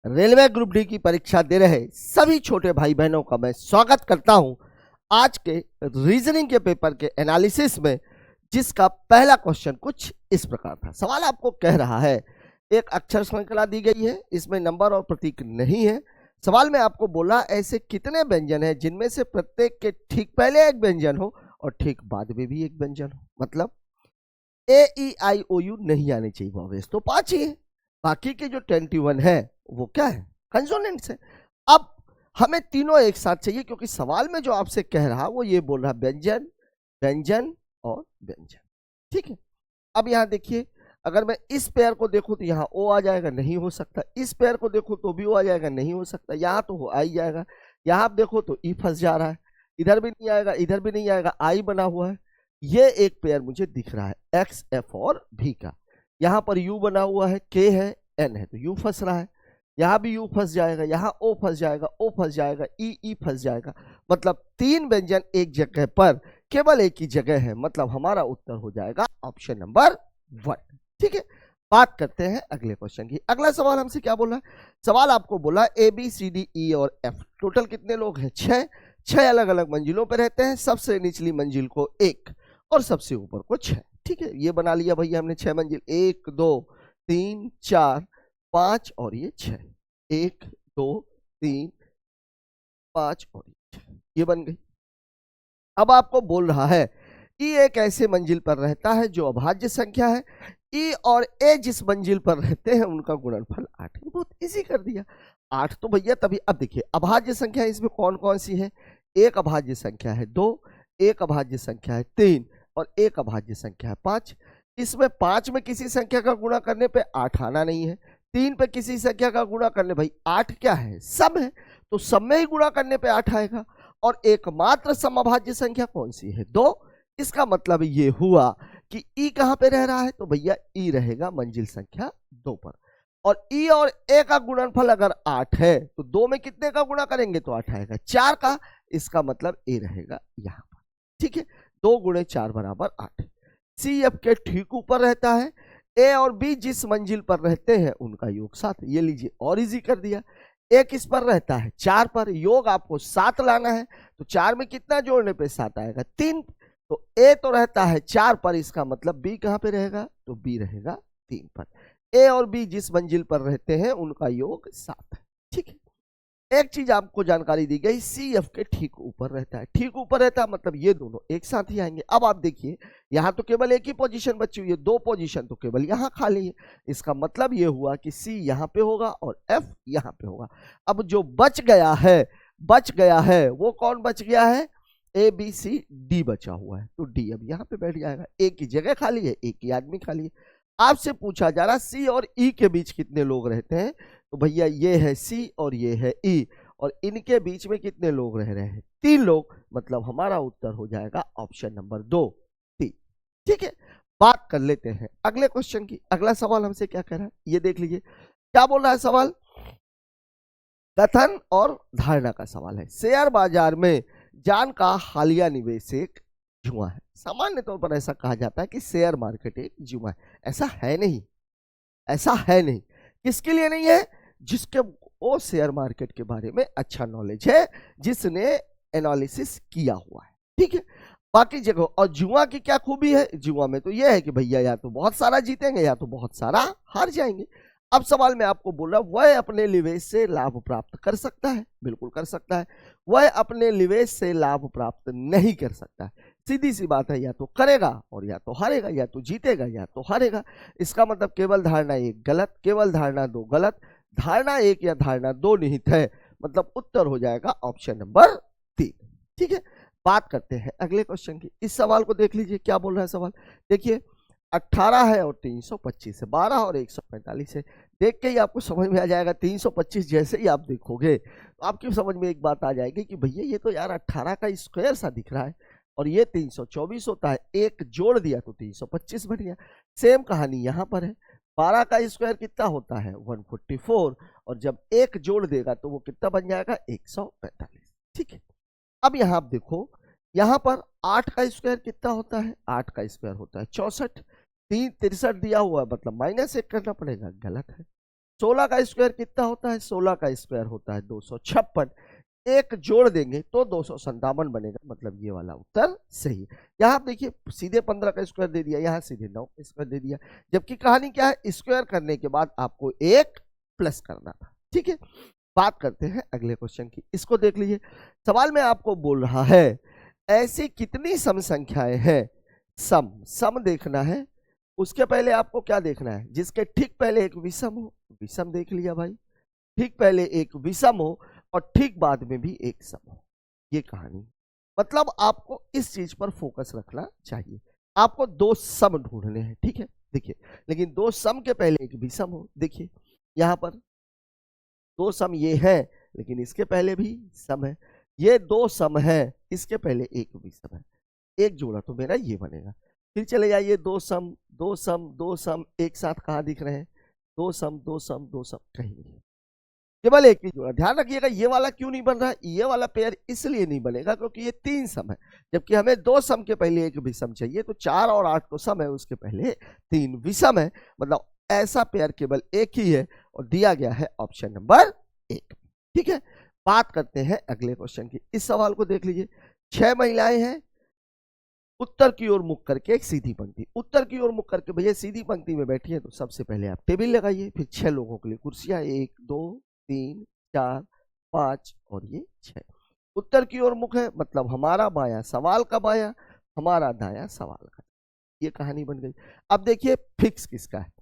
Railway group D की परीक्षा दे रहे सभी छोटे भाई बहनों का मैं स्वागत करता हूं आज के रीजनिंग के पेपर के एनालिसिस में, जिसका पहला क्वेश्चन कुछ इस प्रकार था। सवाल आपको कह रहा है, एक अक्षर श्रृंखला दी गई है, इसमें नंबर और प्रतीक नहीं है। सवाल में आपको बोला ऐसे कितने व्यंजन हैं जिनमें से प्रत्येक के ठीक पहले एक व्यंजन हो और ठीक बाद में भी एक व्यंजन हो। मतलब ए ई आई ओ यू नहीं आने चाहिए, वॉवेल्स तो 5 ही है, बाकी के जो 21 है वो क्या है, कंसोनेंट्स है। अब हमें तीनों एक साथ चाहिए, क्योंकि सवाल में जो आपसे कह रहा वो ये बोल रहा व्यंजन व्यंजन और व्यंजन। ठीक है, अब यहां देखिए, अगर मैं इस पेयर को देखूं तो यहाँ ओ आ जाएगा, नहीं हो सकता। इस पेयर को देखूं तो भी ओ आ जाएगा, नहीं हो सकता। यहाँ तो हो आ ही जाएगा। यहाँ आप देखो तो ई फंस जा रहा है, इधर भी नहीं आएगा, इधर भी नहीं आएगा, आई बना हुआ है। ये एक पेयर मुझे दिख रहा है एक्स एफ और भी का। यहाँ पर यू बना हुआ है, के है, एन है, तो यू फंस रहा है। यहाँ भी यू फंस जाएगा, यहाँ ओ फंस जाएगा, ओ फंस जाएगा, ई फंस जाएगा। मतलब तीन व्यंजन एक जगह पर केवल एक ही जगह है, मतलब हमारा उत्तर हो जाएगा ऑप्शन नंबर 1। ठीक है, बात करते हैं अगले क्वेश्चन की। अगला सवाल हमसे क्या बोला है? सवाल आपको बोला A B C D E और एफ टोटल कितने लोग हैं? 6 अलग अलग मंजिलों पर रहते हैं। सबसे निचली मंजिल को 1 और सबसे ऊपर को 6। ठीक है, ये बना लिया भैया हमने 6 मंजिल, 1 2 3 4 5 और ये 6। 1 2 3 5 और ये 6, ये बन गई। अब आपको बोल रहा है ई एक ऐसे मंजिल पर रहता है जो अभाज्य संख्या है। ई और ए जिस मंजिल पर रहते हैं उनका गुणनफल 8 है। बहुत इजी कर दिया। 8 तो भैया तभी। अब देखिए अभाज्य संख्या इसमें कौन कौन सी है? एक अभाज्य संख्या है 2, एक अभाज्य संख्या है 3 और एक अभाज्य संख्या है 5। इसमें 5 में किसी संख्या का गुणा करने पे 8 आना नहीं है। 3 पे किसी संख्या का गुणा करने, भाई 8 क्या है, सम है, तो सम में ही गुणा करने पे 8 आएगा। और एकमात्र समअभाज्य संख्या कौन सी है? 2। इसका मतलब ये हुआ कि ई कहां पे रह रहा है? तो भैया ई रहेगा मंजिल संख्या 2 पर। और ई और ए का गुणनफल अगर 8 है तो 2 में कितने का गुणा करेंगे तो 8 आएगा, 4 का। इसका मतलब ए रहेगा यहां पर। ठीक है, 2 गुणे 4 बराबर 8। सी एफ के ठीक ऊपर रहता है। ए और बी जिस मंजिल पर रहते हैं उनका योग 7। ये लीजिए और इजी कर दिया। ए किस पर रहता है? 4 पर। योग आपको 7 लाना है, तो 4 में कितना जोड़ने पे 7 आएगा? 3। तो ए तो रहता है 4 पर, इसका मतलब बी कहां पे रहेगा? तो बी रहेगा 3 पर। ए और बी जिस मंजिल पर रहते हैं उनका योग 7 है। ठीक है, एक चीज आपको जानकारी दी गई, सी एफ के ठीक ऊपर रहता है। ठीक ऊपर रहता है मतलब ये दोनों एक साथ ही आएंगे। अब आप देखिए यहाँ तो केवल एक ही पोजीशन बची हुई है, 2 पोजीशन तो केवल यहाँ खाली है। इसका मतलब ये हुआ कि सी यहाँ पे होगा और एफ यहाँ पे होगा। अब जो बच गया है वो कौन बच गया है? ए बी सी डी बचा हुआ है, तो डी अब यहाँ पे बैठ जाएगा। एक ही जगह खाली है, एक ही आदमी खाली है। आपसे पूछा जा रहा सी और ई के बीच कितने लोग रहते हैं? तो भैया ये है सी और ये है ई, और इनके बीच में कितने लोग रह रहे हैं? 3 लोग। मतलब हमारा उत्तर हो जाएगा ऑप्शन नंबर 2, 3। ठीक है, बात कर लेते हैं अगले क्वेश्चन की। अगला सवाल हमसे क्या कह रहा है ये देख लीजिए। क्या बोल रहा है सवाल? कथन और धारणा का सवाल है। शेयर बाजार में जान का हालिया निवेश एक जुआ है। सामान्य तौर पर ऐसा कहा जाता है कि शेयर मार्केट एक जुआ है। ऐसा है नहीं, ऐसा है नहीं। किसके लिए नहीं है? जिसके वो शेयर मार्केट के बारे में अच्छा नॉलेज है, जिसने एनालिसिस किया हुआ है। ठीक है, बाकी जगह। और जुआ की क्या खूबी है? जुआ में तो यह है कि भैया या तो बहुत सारा जीतेंगे या तो बहुत सारा हार जाएंगे। अब सवाल में आपको बोला वह अपने निवेश से लाभ प्राप्त कर सकता है। बिल्कुल कर सकता है। वह अपने निवेश से लाभ प्राप्त नहीं कर सकता है। सीधी सी बात है, या तो करेगा और या तो हारेगा, या तो जीतेगा या तो हारेगा। इसका मतलब केवल धारणा 1 गलत, केवल धारणा 2 गलत, धारणा 1 या धारणा 2 निहित है। मतलब उत्तर हो जाएगा ऑप्शन नंबर 3। ठीक है, बात करते हैं अगले क्वेश्चन की। इस सवाल को देख लीजिए, क्या बोल रहा है सवाल। देखिए 18 है और 325 है, 12 और 145 है। देख के ही आपको समझ में आ जाएगा। 325 जैसे ही आप देखोगे तो आपकी समझ में एक बात आ जाएगी कि भैया ये तो यार 18 का स्क्वायर सा दिख रहा है और ये 324 होता है। एक जोड़ दिया तो 325 बन गया। सेम कहानी यहाँ पर है। 12 का स्क्वायर कितना होता है? 144, और जब एक जोड़ देगा तो वो कितना बन जाएगा? 145। ठीक है, अब यहाँ आप देखो, यहाँ पर 8 का स्क्वायर कितना होता है? 8 का स्क्वायर होता है 64। 63 दिया हुआ है, मतलब -1 करना पड़ेगा, गलत है। 16 का स्क्वायर कितना होता है? 16 का स्क्वायर होता है 256। एक जोड़ देंगे तो 257 बनेगा, मतलब ये वाला उत्तर सही है। यहाँ आप देखिए सीधे 15 का स्क्वायर दे दिया, यहाँ सीधे 9 का स्क्वायर दे दिया, जबकि कहानी क्या है, स्क्वायर करने के बाद आपको एक प्लस करना था। ठीक है, बात करते हैं अगले क्वेश्चन की, इसको देख लीजिए। सवाल में आपको बोल रहा है ऐसी कितनी सम संख्याएं हैं, सम देखना है। उसके पहले आपको क्या देखना है, जिसके ठीक पहले एक विषम हो, विषम देख लिया भाई, ठीक पहले एक विषम हो और ठीक बाद में भी एक सम हो। ये कहानी, मतलब आपको इस चीज पर फोकस रखना चाहिए। आपको दो सम ढूंढने हैं, ठीक है, देखिए, लेकिन दो सम के पहले एक विषम हो। देखिए यहां पर दो सम ये है, लेकिन इसके पहले भी सम है। ये दो सम है, इसके पहले एक विषम है, एक जोड़ा तो मेरा ये बनेगा। फिर चले जाइए, दो सम दो सम दो सम एक साथ कहाँ दिख रहे हैं, दो सम दो सम दो सम कहीं नहीं है, केवल एक ही जोड़ा। ध्यान रखिएगा ये वाला क्यों नहीं बन रहा है, ये वाला पेयर इसलिए नहीं बनेगा क्योंकि ये तीन सम है, जबकि हमें दो सम के पहले एक विषम चाहिए। तो 4 और 8 तो सम है, उसके पहले 3 विषम है, मतलब ऐसा पेयर केवल एक ही है और दिया गया है ऑप्शन नंबर 1। ठीक है, बात करते हैं अगले क्वेश्चन की। इस सवाल को देख लीजिए, 6 महिलाएं हैं, उत्तर की ओर मुख करके एक सीधी पंक्ति, उत्तर की ओर मुख करके भैया सीधी पंक्ति में बैठी है, तो सबसे पहले आप टेबल लगाइए, फिर 6 लोगों के लिए कुर्सियां, 1 2 3 4 5 और ये 6। उत्तर की ओर मुख है, मतलब हमारा बायां सवाल का बायां, हमारा दायां सवाल का। ये कहानी बन गई। अब देखिए फिक्स किसका है,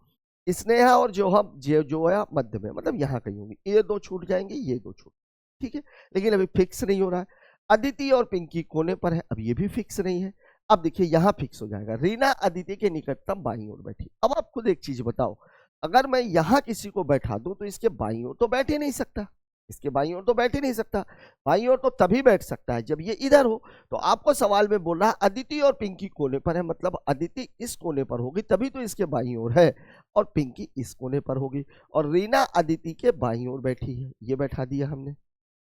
स्नेहा और जोया मध्य में, मतलब यहाँ कहीं होंगी, ये दो छूट जाएंगे, ये दो छूट, ठीक है, लेकिन अभी फिक्स नहीं हो रहा है। अदिति और पिंकी कोने पर है, अब ये भी फिक्स नहीं है। अब देखिए यहाँ फिक्स हो जाएगा, रीना अदिति के निकटतम बाईं ओर बैठी। अब आप खुद एक चीज बताओ, अगर मैं यहाँ किसी को बैठा दूं तो इसके बाईं ओर तो बैठ ही नहीं सकता, इसके बाईं ओर तो बैठ ही नहीं सकता। बाईं ओर तो तभी बैठ सकता है जब ये इधर हो। तो आपको सवाल में बोल रहा है अदिति और पिंकी कोने पर है, मतलब अदिति इस कोने पर होगी तभी तो इसके बाईं ओर है, और पिंकी इस कोने पर होगी, और रीना अदिति के बाईं ओर बैठी है, ये बैठा दिया हमने।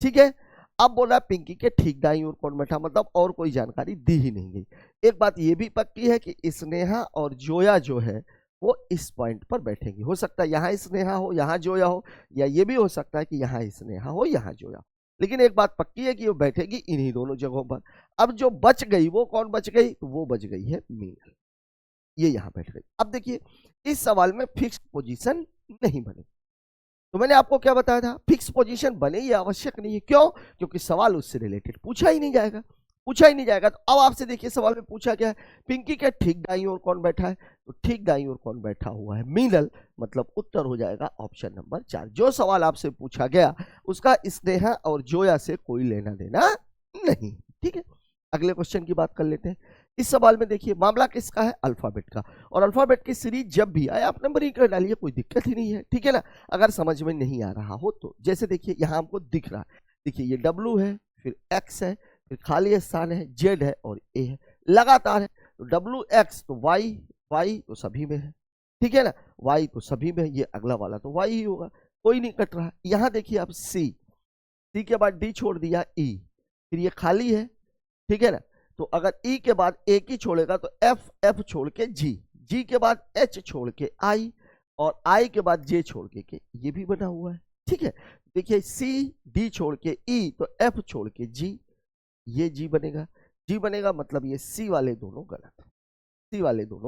ठीक है, अब बोला पिंकी के ठीक दाईं ओर कौन बैठा, मतलब और कोई जानकारी दी ही नहीं गई। एक बात ये भी पक्की है कि स्नेहा और जोया जो है वो इस पॉइंट पर बैठेंगी। हो सकता है यहाँ स्नेहा हो यहाँ जोया हो, या ये भी हो सकता है कि यहाँ स्नेहा हो यहाँ जोया, लेकिन एक बात पक्की है कि वो बैठेगी इन्हीं दोनों जगहों पर। अब जो बच गई वो कौन बच गई, तो वो बच गई है मीनल, ये यहाँ बैठ गई। अब देखिए इस सवाल में फिक्स पोजीशन नहीं बने, तो मैंने आपको क्या बताया था, फिक्स पोजीशन बने ये आवश्यक नहीं है। क्यों? क्योंकि सवाल उससे रिलेटेड पूछा ही नहीं जाएगा, पूछा ही नहीं जाएगा। तो अब आपसे देखिए सवाल में पूछा क्या है, पिंकी के ठीक दाईं ओर कौन बैठा है, तो ठीक दाईं ओर कौन बैठा हुआ है, मीनल, मतलब उत्तर हो जाएगा ऑप्शन नंबर 4। जो सवाल आपसे पूछा गया उसका स्नेहा और जोया से कोई लेना देना नहीं। ठीक है, अगले क्वेश्चन की बात कर लेते हैं। इस सवाल में देखिए मामला किसका है, अल्फाबेट का, और अल्फाबेट की सीरीज जब भी आए आप नंबरिंग कर डालिए, कोई दिक्कत ही नहीं है। ठीक है ना, अगर समझ में नहीं आ रहा हो तो, जैसे देखिए यहाँ हमको दिख रहा है, देखिए ये W है, फिर X है, फिर खाली स्थान है, Z है और A है, लगातार है। तो WX तो Y तो सभी में है, ठीक है ना, Y तो सभी में है, ये अगला वाला तो Y ही होगा, कोई नहीं कट रहा। यहाँ देखिए आप C के बाद D छोड़ दिया E, फिर ये खाली है, ठीक है ना, तो अगर E के बाद एक ही छोड़ेगा तो F छोड़ के G के बाद H छोड़ के I, और I के बाद J छोड़ के K, ये भी बना हुआ है। ठीक है, देखिए C D छोड़ के E, तो F छोड़ के G, ये G बनेगा, मतलब ये C वाले दोनों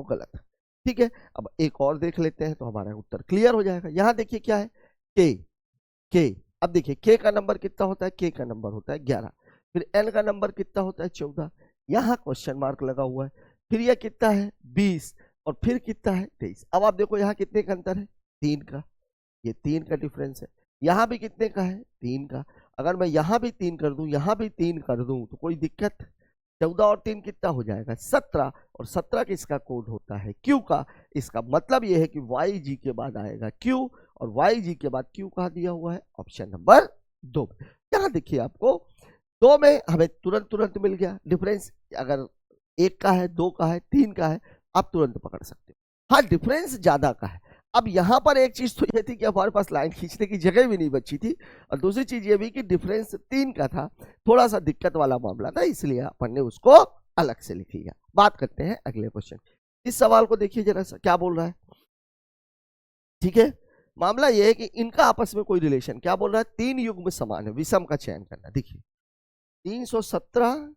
गलत, ठीक है। अब एक और देख लेते हैं तो हमारा उत्तर क्लियर हो जाएगा। यहां देखिए क्या है, K, अब देखिए K का नंबर कितना होता है, K का नंबर होता है 11, फिर N का नंबर कितना होता है 14, यहाँ क्वेश्चन मार्क लगा हुआ है, फिर यह कितना है 20, और फिर कितना है 23। अब आप देखो यहाँ कितने का अंतर है, 3 का, ये 3 का डिफरेंस है। यहाँ भी कितने का है, 3 का। अगर मैं यहाँ भी 3 कर दूं, यहाँ भी 3 कर दूं तो कोई दिक्कत, 14 और 3 कितना हो जाएगा 17, और 17 किसका कोड होता है, Q का। इसका मतलब यह है कि YG के बाद आएगा Q, और YG के बाद Q कहाँ दिया हुआ है, ऑप्शन नंबर 2। यहाँ देखिए आपको 2 में हमें तुरंत मिल गया डिफरेंस, अगर 1 का है 2 का है 3 का है आप तुरंत पकड़ सकते हो। हाँ डिफरेंस ज्यादा का है। अब यहाँ पर एक चीज तो ये थी कि हमारे पास लाइन खींचने की जगह भी नहीं बची थी, और दूसरी चीज ये भी कि डिफरेंस 3 का था, थोड़ा सा दिक्कत वाला मामला था, इसलिए अपन ने उसको अलग से लिख लिया। बात करते हैं अगले क्वेश्चन। इस सवाल को देखिए जरा सा क्या बोल रहा है, ठीक है, मामला यह है कि इनका आपस में कोई रिलेशन, क्या बोल रहा है, 3 युग्म समान है, विषम का चयन करना। देखिए 317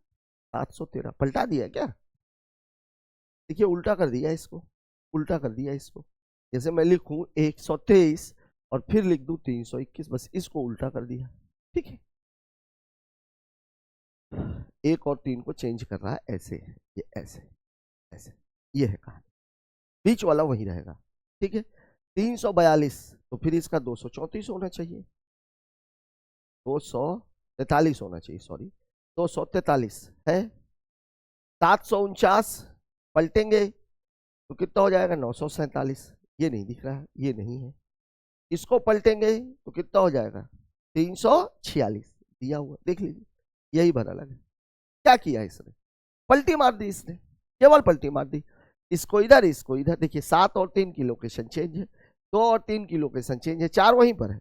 713 पलटा दिया क्या, देखिए उल्टा कर दिया इसको, उल्टा कर दिया इसको। जैसे मैं लिखूं 123 और फिर लिख दूं 321, बस इसको उल्टा कर दिया। ठीक है, 1 और 3 को चेंज कर रहा है, ऐसे ये ऐसे ऐसे, ये है कहानी, बीच वाला वही रहेगा। ठीक है, 342 तो फिर इसका 234 होना चाहिए, 243 होना चाहिए, सॉरी 243 है। 749 पलटेंगे तो कितना हो जाएगा, 947, ये नहीं दिख रहा है, ये नहीं है। इसको पलटेंगे तो कितना हो जाएगा, 346 दिया हुआ, देख लीजिए यही भरा लगा। क्या किया इसने, पलटी मार दी इसने, केवल पलटी मार दी, इसको इधर इसको इधर। देखिए 7 और 3 की लोकेशन चेंज है, 2 और 3 की लोकेशन चेंज है, 4 वहीं पर है,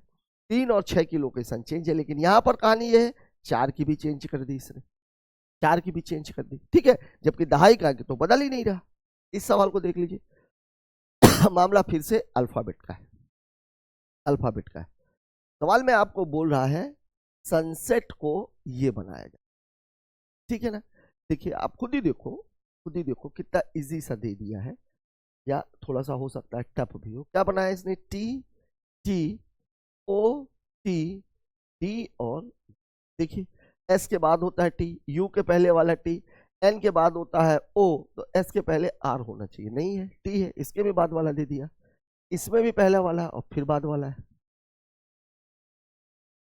3 और 6 की लोकेशन चेंज है, लेकिन यहां पर कहानी ये है 4 की भी चेंज कर दी इसने, 4 की भी चेंज कर दी। ठीक है, जबकि दहाई का तो बदल ही नहीं रहा। इस सवाल को देख लीजिए मामला फिर से अल्फाबेट का है, अल्फाबेट का है। सवाल में आपको बोल रहा है सनसेट को ये बनाया जाए, ठीक है ना। देखिए आप खुद ही देखो, खुद ही देखो कितना इजी सा दे दिया है, या थोड़ा सा हो सकता है टफ भी हो। क्या बनाया इसने, T T O T D और देखिए एस के बाद होता है टी, यू के पहले वाला टी, एन के बाद होता है ओ, तो एस के पहले आर होना चाहिए, नहीं है, टी है, इसके भी बाद वाला दे दिया, इसमें भी पहला वाला और फिर बाद वाला है,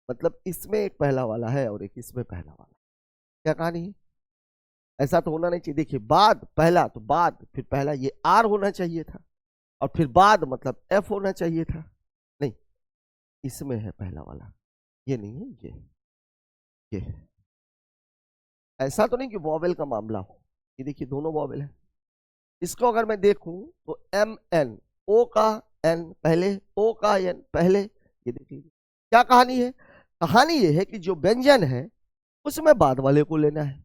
मतलब इसमें एक पहला वाला है और एक इसमें पहला वाला। क्या कहानी है, ऐसा तो होना नहीं चाहिए। देखिए बाद पहला तो बाद फिर पहला, ये आर होना चाहिए था, और फिर बाद मतलब एफ होना चाहिए था, नहीं इसमें है पहला वाला, ये नहीं है, ये है। ऐसा तो नहीं कि वॉवेल का मामला हो, ये देखिए दोनों वॉवेल है। इसको अगर मैं देखूं तो एम एन, ओ का एन पहले, ओ का एन पहले, ये देख लीजिए। क्या कहानी है, कहानी ये है कि जो व्यंजन है उसमें बाद वाले को लेना है,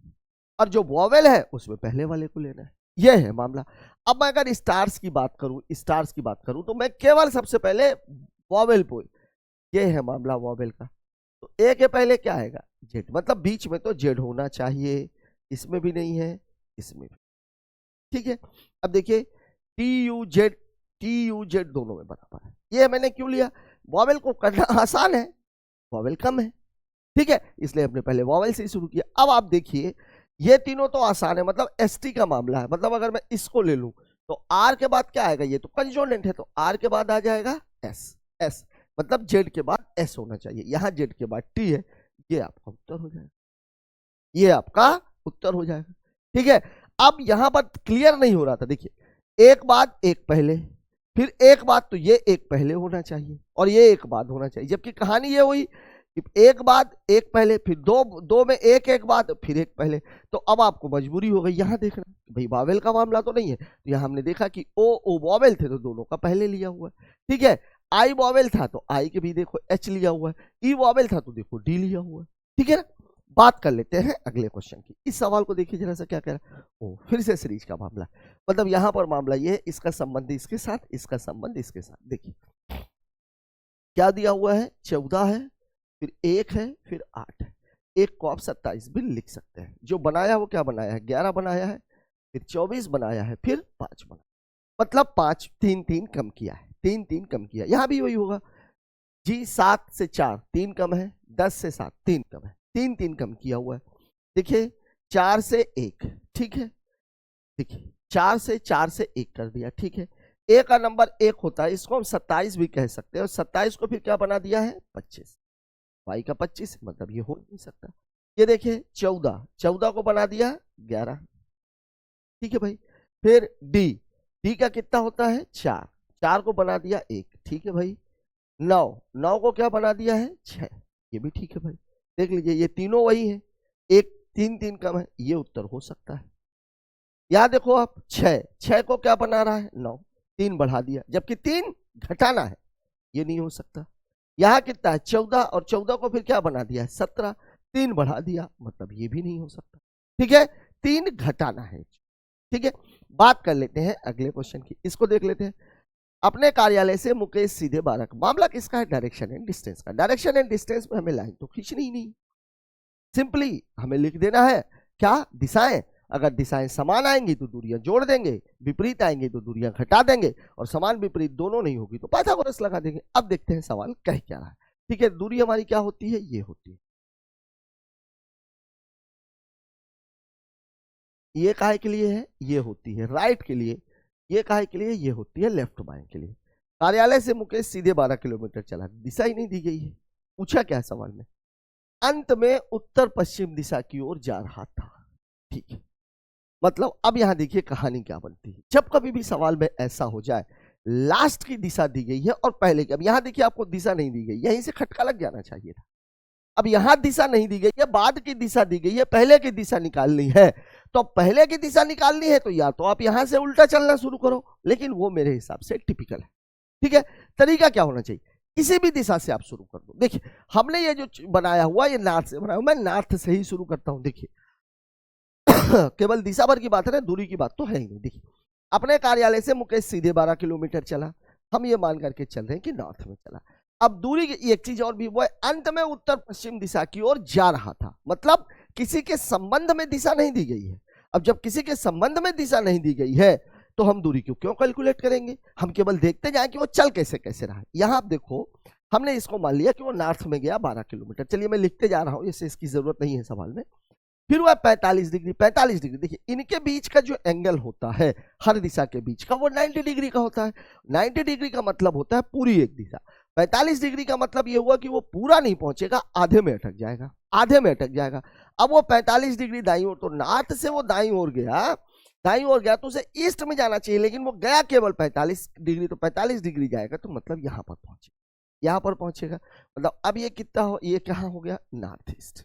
और जो वॉवेल है उसमें पहले वाले को लेना है, यह है मामला। अब मैं अगर स्टार्स की बात करूं, स्टार्स की बात करूं तो मैं केवल सबसे पहले वॉवेल पे, यह है मामला वॉवेल का। तो ए के पहले क्या आएगा, जेड, मतलब बीच में तो जेड होना चाहिए, इसमें भी नहीं है, इसमें भी। ठीक है, अब देखिए टी यू जेड दोनों में बराबर है। ये मैंने क्यों लिया, वॉवेल को करना आसान है, वॉवेल कम है, ठीक है, इसलिए हमने पहले वॉवेल से ही शुरू किया। अब आप देखिए ये तीनों तो आसान है, मतलब एसटी का मामला है, मतलब अगर मैं इसको ले लूं तो आर के बाद क्या आएगा, ये तो कंसोनेंट है, तो आर के बाद आ जाएगा एस, एस मतलब जेड के बाद एस होना चाहिए, यहां जेड के बाद टी है, ये आपका उत्तर हो जाएगा, ये आपका उत्तर हो जाएगा। ठीक है, अब यहां पर क्लियर नहीं हो रहा था, देखिए एक बाद एक पहले, फिर एक बाद, तो ये एक पहले होना चाहिए और ये एक बाद होना चाहिए, जबकि कहानी ये हुई एक बाद एक पहले, फिर दो में एक बाद, फिर एक पहले। तो अब आपको मजबूरी हो गई यहां देखना, भाई वॉवेल का मामला तो नहीं है, तो यहां हमने देखा कि ओ वॉवेल थे तो दोनों का पहले लिया हुआ है। ठीक है, आई वॉवेल था तो आई के भी देखो एच लिया हुआ है, ई वॉवेल था तो देखो डी लिया हुआ है। ठीक है ना, बात कर लेते हैं अगले क्वेश्चन की। इस सवाल को देखिए जरा सा, क्या कह रहा है, ओ फिर से सीरीज का मामला, मतलब यहां पर मामला ये है, इसका संबंध इसके साथ, इसका संबंध इसके साथ। देखिए क्या दिया हुआ है, 14 है, फिर 1 है, फिर 8 है, एक को आप 27 भी लिख सकते हैं। जो बनाया वो क्या बनाया है, 11 बनाया है, फिर 24 बनाया है, फिर 5 बनाया, मतलब 5 3 3 कम किया है, 3 3 कम किया। यहां भी वही होगा जी, 7 से 4 3 कम है, 10 से 7 3 कम है, 3 3 कम किया हुआ है। देखिए 4 से 1, ठीक है, देखिए 4 से 1 कर दिया, ठीक है, ए का नंबर 1 होता है, इसको हम 27 भी कह सकते हैं, और 27 को फिर क्या बना दिया है 25, वाई का 25, मतलब ये हो नहीं सकता। ये देखिए 14 को बना दिया 11, ठीक है भाई। फिर डी का कितना होता है 4 को बना दिया 1, ठीक है भाई। 9 को क्या बना दिया है 6, ये भी ठीक है भाई। देख लीजिए ये तीनों वही है, एक 3 3 कम है, ये उत्तर हो सकता है। यहां देखो आप 6 को क्या बना रहा है 9, 3 बढ़ा दिया, जबकि 3 घटाना है, ये नहीं हो सकता। यहां कितना है 14, और 14 को फिर क्या बना दिया है 17, 3 बढ़ा दिया, मतलब ये भी नहीं हो सकता। ठीक है, 3 घटाना है। ठीक है, बात कर लेते हैं अगले क्वेश्चन की, इसको देख लेते हैं। अपने कार्यालय से मुकेश सीधे 12 मामला किसका है? डायरेक्शन एंड डिस्टेंस का। डायरेक्शन एंड डिस्टेंस में हमें लाइन तो खींचनी ही नहीं, सिंपली हमें लिख देना है क्या? दिशाएं। अगर दिशाएं समान आएंगी तो दूरियां जोड़ देंगे, विपरीत आएंगी तो दूरियां घटा देंगे, और समान विपरीत दोनों नहीं होगी तो पाइथागोरस लगा देंगे। अब देखते हैं सवाल कह क्या रहा है। ठीक है, दूरी हमारी क्या होती है? ये होती है। ये काहे के लिए है? ये होती है राइट के लिए। ये काहे के लिए? ये होती है लेफ्ट बाएं के लिए। कार्यालय से मुकेश सीधे 12 किलोमीटर चला, दिशा ही नहीं दी गई है। पूछा क्या है सवाल में? अंत में उत्तर पश्चिम दिशा की ओर जा रहा था। ठीक है, मतलब अब यहां देखिए कहानी क्या बनती है। जब कभी भी सवाल में ऐसा हो जाए, लास्ट की दिशा दी गई है और पहले की, अब यहां देखिए आपको दिशा नहीं दी गई, यहीं से खटका लग जाना चाहिए था। अब यहां दिशा नहीं दी गई है, बाद की दिशा दी गई है, पहले की दिशा निकालनी है। तो पहले की दिशा निकालनी है तो या तो आप यहां से उल्टा चलना शुरू करो, लेकिन वो मेरे हिसाब से टिपिकल है। ठीक है, तरीका क्या होना चाहिए? किसी भी दिशा से आप शुरू कर दो। देखिए हमने ये जो बनाया हुआ, ये नॉर्थ से बनाया हुआ, मैं नॉर्थ से ही शुरू करता हूं। देखिए केवल दिशा भर की बात है ना, दूरी की बात तो है ही नहीं। देखिए अपने कार्यालय से मुकेश सीधे 12 किलोमीटर चला, हम ये मान करके चल रहे हैं कि नॉर्थ में चला। अब दूरी की एक चीज और भी, वो है अंत में उत्तर पश्चिम दिशा की ओर जा रहा था, मतलब किसी के संबंध में दिशा नहीं दी गई है। अब जब किसी के संबंध में दिशा नहीं दी गई है तो हम दूरी क्यों क्यों कैलकुलेट करेंगे? हम केवल देखते जाएं कि वो चल कैसे कैसे रहा है। यहां आप देखो, हमने इसको मान लिया कि वो नॉर्थ में गया 12 किलोमीटर। चलिए मैं लिखते जा रहा हूं, इससे इसकी जरूरत नहीं है सवाल में। फिर वह 45 डिग्री, 45 डिग्री, देखिए इनके बीच का जो एंगल होता है हर दिशा के बीच का, वो 90 डिग्री का होता है। 90 डिग्री का मतलब होता है पूरी एक दिशा। 45 डिग्री का मतलब ये हुआ कि वो पूरा नहीं पहुंचेगा, आधे में अटक जाएगा, आधे में अटक जाएगा। अब वो 45 डिग्री दाईं ओर, तो नॉर्थ से वो दाईं ओर गया, दाईं ओर गया तो उसे ईस्ट में जाना चाहिए, लेकिन वो गया केवल 45 डिग्री, तो 45 डिग्री जाएगा तो मतलब यहां पर पहुंचेगा, यहां पर पहुंचेगा। मतलब अब ये कितना हो, ये कहां हो गया? North east.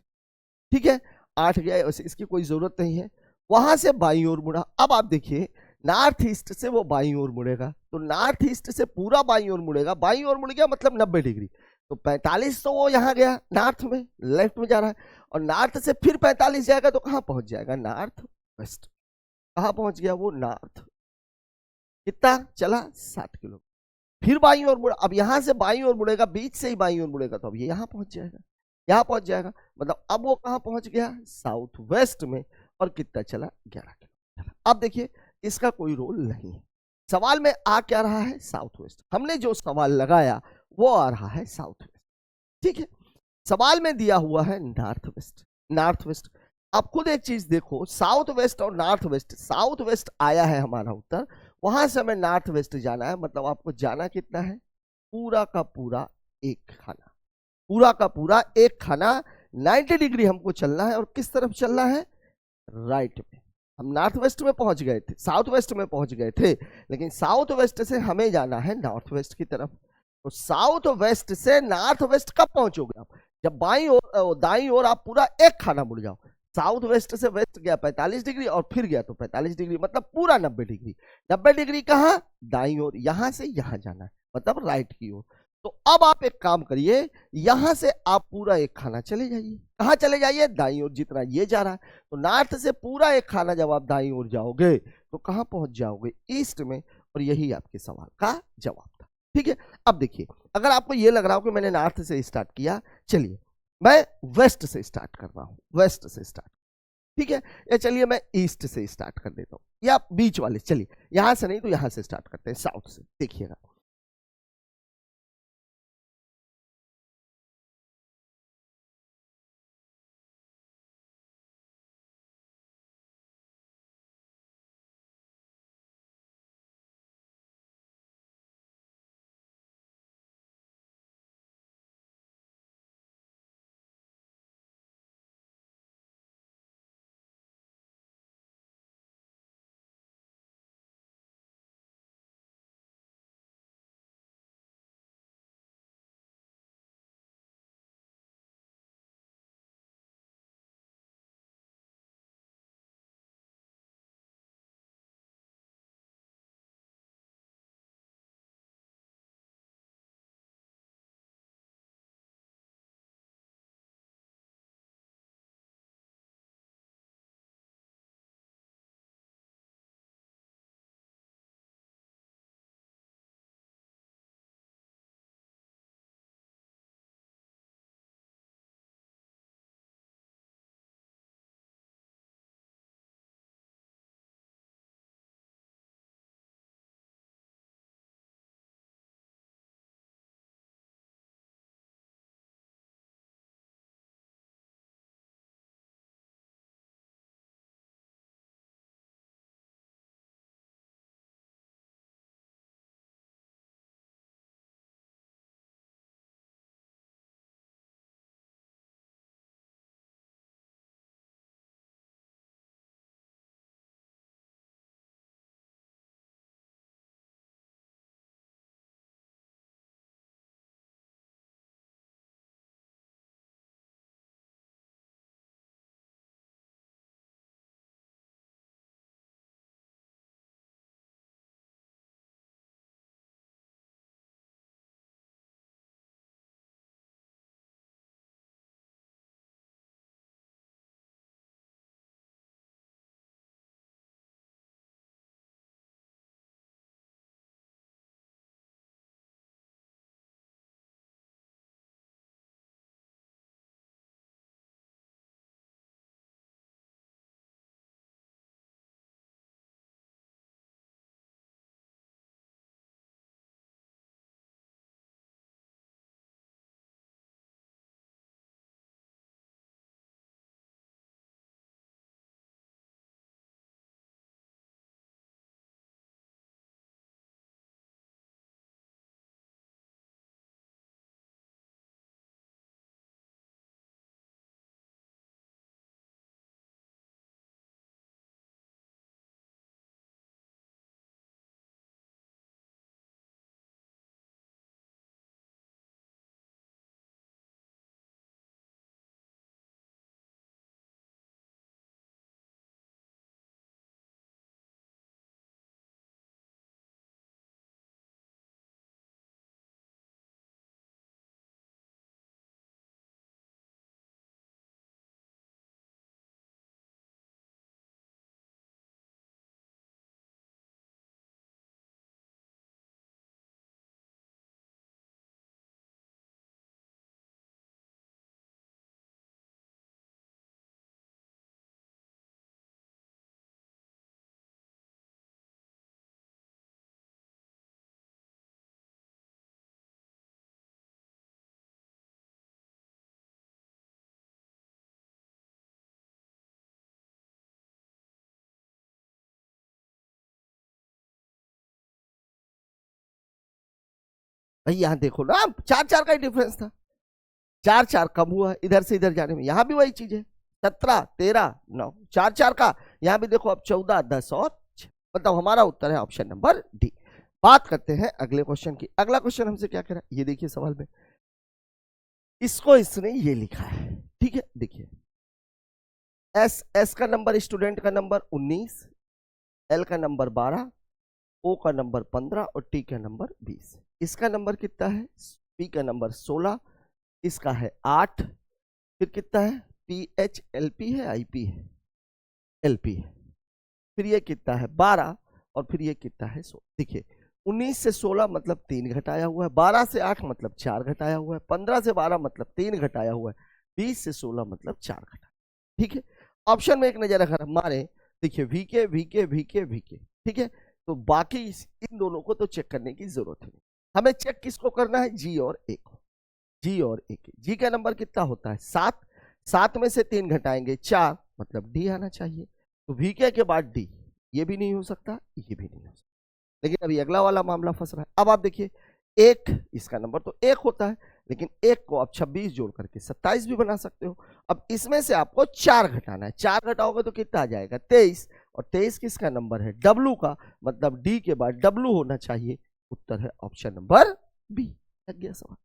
ठीक है, 8 गया, वैसे इसकी कोई जरूरत नहीं है। वहां से बाईं ओर मुड़ा। अब आप देखिए नॉर्थ ईस्ट से वो बाईं ओर मुड़ेगा, तो नॉर्थ ईस्ट से पूरा बाईं ओर मुड़ेगा, बाईं ओर मुड़ गया मतलब 90 डिग्री। तो 45 तो वो यहाँ गया नॉर्थ में, लेफ्ट में जा रहा है, और नॉर्थ से फिर 45 जाएगा तो कहाँ पहुंच जाएगा? North west. कहाँ पहुंच गया वो? नॉर्थ। कितना चला? 60 किलोमीटर। फिर बाईं ओर मुड़ा, अब यहां से बाईं ओर मुड़ेगा, बीच से ही बाईं ओर मुड़ेगा, तो अब ये यहाँ पहुंच जाएगा, यहाँ पहुंच जाएगा। मतलब अब वो कहां पहुंच गया? साउथ वेस्ट में। और कितना चला? 11 किलोमीटर। अब देखिए इसका कोई रोल नहीं है, सवाल में आ क्या रहा है? South west. हमने जो सवाल लगाया वो आ रहा है साउथ वेस्ट। ठीक है, सवाल में दिया हुआ है नॉर्थ वेस्ट, नॉर्थ वेस्ट। आप खुद एक चीज देखो, साउथ वेस्ट और नॉर्थ वेस्ट, साउथ वेस्ट आया है हमारा उत्तर, वहां से हमें नॉर्थ वेस्ट जाना है, मतलब आपको जाना कितना है? पूरा का पूरा एक खाना, पूरा का पूरा एक खाना। 90 डिग्री हमको चलना है, और किस तरफ चलना है? राइट में। हम नॉर्थ वेस्ट में पहुंच गए थे, साउथ वेस्ट में पहुंच गए थे, लेकिन साउथ वेस्ट से हमें जाना है नॉर्थ वेस्ट की तरफ। तो साउथ वेस्ट से नॉर्थ वेस्ट कब पहुंचोगे आप? जब बाईं ओर दाईं ओर आप पूरा एक खाना मुड़ जाओ। साउथ वेस्ट से वेस्ट गया 45 डिग्री, और फिर गया तो 45 डिग्री, मतलब पूरा 90 डिग्री। 90 डिग्री कहाँ? दाईं ओर, यहां से यहां जाना है, मतलब राइट की ओर। तो अब आप एक काम करिए, यहां से आप पूरा एक खाना चले जाइए। कहां चले जाइए? दाईं ओर, जितना ये जा रहा है। तो नॉर्थ से पूरा एक खाना जब आप दाईं ओर जाओगे तो कहां पहुंच जाओगे? ईस्ट में। और यही आपके सवाल का जवाब था। ठीक है, अब देखिए अगर आपको ये लग रहा हो कि मैंने नॉर्थ से स्टार्ट किया, चलिए मैं वेस्ट से स्टार्ट कर रहा हूं, वेस्ट से स्टार्ट। ठीक है, या चलिए मैं ईस्ट से स्टार्ट कर देता हूं, या बीच वाले, चलिए यहां से नहीं तो यहां से स्टार्ट करते हैं, साउथ से। देखिएगा भाई यहाँ देखो ना, 4 4 का ही डिफरेंस था, 4 4 कम हुआ इधर से इधर जाने में, यहाँ भी वही चीज है, 17 13 9, 4 4 का, यहाँ भी देखो अब 14 10 और 6, मतलब हमारा उत्तर है ऑप्शन नंबर डी। बात करते हैं अगले क्वेश्चन की। अगला क्वेश्चन हमसे क्या कह रहा है, ये देखिए सवाल में, इसको इसने ये लिखा है, ठीक है, देखिए एस का नंबर, स्टूडेंट का नंबर 19, एल का नंबर 12, ओ का नंबर 15 और टी का नंबर 20। इसका नंबर कितना है, पी का नंबर 16, इसका है 8, फिर कितना है, पी एच एल पी है, आई पी है, एल पी है, फिर ये कितना है 12 और फिर ये कितना है 16। देखिए 19 से 16 मतलब 3 घटाया हुआ है, 12 से 8 मतलब 4 घटाया हुआ है, 15 से 12 मतलब 3 घटाया हुआ है, 20 से 16 मतलब 4 घटाया, ठीक है। ऑप्शन में एक नजर अगर हम मारे, देखिए वीके वीके वीके वीके, ठीक है, तो बाकी इन दोनों को तो चेक करने की जरूरत नहीं, हमें चेक किसको करना है, जी और ए को, जी और ए के। जी का नंबर कितना होता है 7, 7 में से 3 घटाएंगे 4, मतलब डी आना चाहिए, तो वीके के बाद डी, ये भी नहीं हो सकता, ये भी नहीं हो सकता, लेकिन अभी अगला वाला मामला फंस रहा है। अब आप देखिए एक, इसका नंबर तो 1 होता है, लेकिन 1 को आप 26 जोड़ करके 27 भी बना सकते हो। अब इसमें से आपको 4 घटाना है, 4 घटाओगे तो कितना आ जाएगा 23, और 23 किसका नंबर है, डब्लू का, मतलब डी के बाद डब्लू होना चाहिए, उत्तर है ऑप्शन नंबर बी। लग गया सवाल,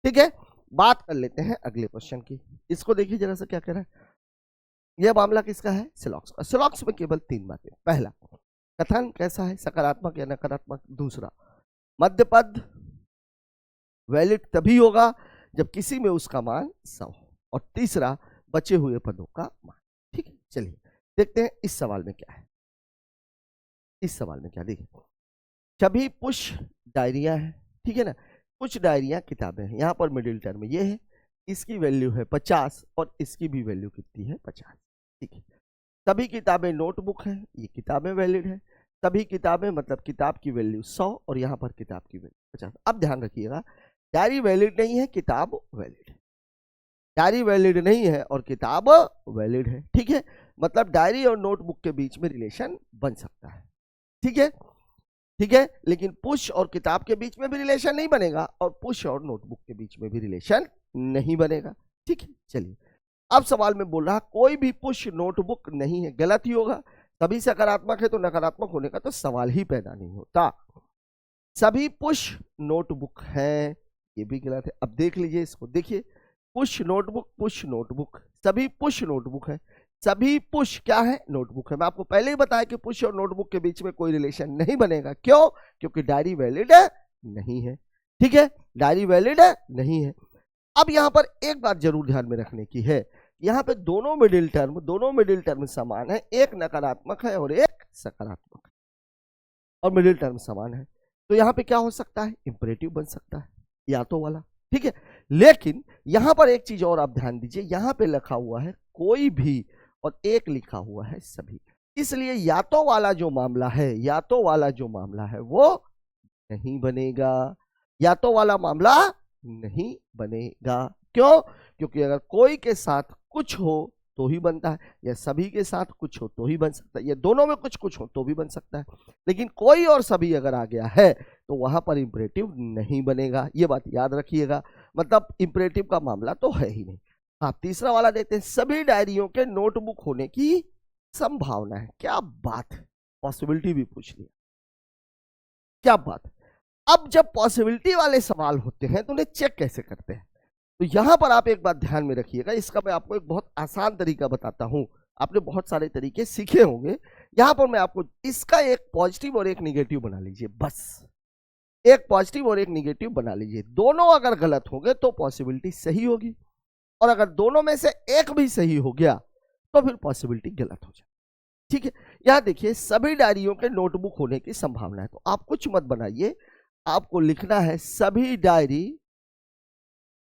ठीक है। बात कर लेते हैं अगले क्वेश्चन की, इसको देखिए जरा सा क्या कह रहा है। यह मामला किसका है, सिलॉक्स का। सिलॉक्स में केवल 3 बातें, पहला कथन कैसा है, सकारात्मक या नकारात्मक, दूसरा मध्य पद वैलिड तभी होगा जब किसी में उसका मान 100 हो, और तीसरा बचे हुए पदों का मान, ठीक है। चलिए देखते हैं इस सवाल में क्या है, इस सवाल में क्या, देखिए सभी पुश डायरिया है, ठीक है ना, कुछ डायरिया किताबें हैं, यहाँ पर मिडिल टर्म ये है, इसकी वैल्यू है 50 और इसकी भी वैल्यू कितनी है 50, ठीक है। सभी किताबें नोटबुक हैं, ये किताबें वैलिड है, सभी किताबें मतलब किताब की वैल्यू 100 और यहाँ पर किताब की वैल्यू 50। अब ध्यान रखिएगा, डायरी वैलिड नहीं है, किताब वैलिड है, डायरी वैलिड नहीं है और किताब वैलिड है, ठीक है, मतलब डायरी और नोटबुक के बीच में रिलेशन बन सकता है, ठीक है, ठीक है, लेकिन पुश और किताब के बीच में भी रिलेशन नहीं बनेगा और पुश और नोटबुक के बीच में भी रिलेशन नहीं बनेगा, ठीक है। चलिए अब सवाल में बोल रहा कोई भी पुश नोटबुक नहीं है, गलत ही होगा, सभी सकारात्मक है तो नकारात्मक होने का तो सवाल ही पैदा नहीं होता। सभी पुश नोटबुक है, ये भी गलत है। अब देख लीजिए इसको, देखिए पुश नोटबुक, सभी पुश नोटबुक है, सभी पुश क्या है, नोटबुक है। मैं आपको पहले ही बताया कि पुश और नोटबुक के बीच में कोई रिलेशन नहीं बनेगा, क्यों, क्योंकि डायरी वैलिड नहीं है, ठीक है, डायरी वैलिड नहीं है। अब यहां पर एक बात जरूर ध्यान में रखने की है, यहाँ पे दोनों मिडिल टर्म समान है, एक नकारात्मक है और एक सकारात्मक है, और मिडिल टर्म समान है, तो यहाँ पे क्या हो सकता है, इंपरेटिव बन सकता है, या तो वाला, ठीक है। लेकिन यहां पर एक चीज और आप ध्यान दीजिए, यहां पे लिखा हुआ है कोई भी और एक लिखा हुआ है सभी, इसलिए या तो वाला जो मामला है, या तो वाला जो मामला है वो नहीं बनेगा, या तो वाला मामला नहीं बनेगा, क्यों, क्योंकि अगर कोई के साथ कुछ हो तो ही बनता है, या सभी के साथ कुछ हो तो ही बन सकता है, या दोनों में कुछ कुछ हो तो भी बन सकता है, लेकिन कोई और सभी अगर आ गया है तो वहां पर इंपरेटिव नहीं बनेगा, ये बात याद रखिएगा, मतलब इंपरेटिव का मामला तो है ही नहीं। हाँ, तीसरा वाला देखते हैं, सभी डायरियों के नोटबुक होने की संभावना है, क्या बात है, पॉसिबिलिटी भी पूछ लिया, क्या बात है। अब जब पॉसिबिलिटी वाले सवाल होते हैं तो उन्हें चेक कैसे करते हैं, तो यहां पर आप एक बात ध्यान में रखिएगा, इसका मैं आपको एक बहुत आसान तरीका बताता हूं, आपने बहुत सारे तरीके सीखे होंगे, यहां पर मैं आपको इसका एक पॉजिटिव और एक निगेटिव बना लीजिए, बस एक पॉजिटिव और एक निगेटिव बना लीजिए, दोनों अगर गलत होंगे तो पॉसिबिलिटी सही होगी, और अगर दोनों में से एक भी सही हो गया तो फिर पॉसिबिलिटी गलत हो जाए, ठीक है। यहां देखिए सभी डायरियों के नोटबुक होने की संभावना है, तो आप कुछ मत बनाइए, आपको लिखना है सभी डायरी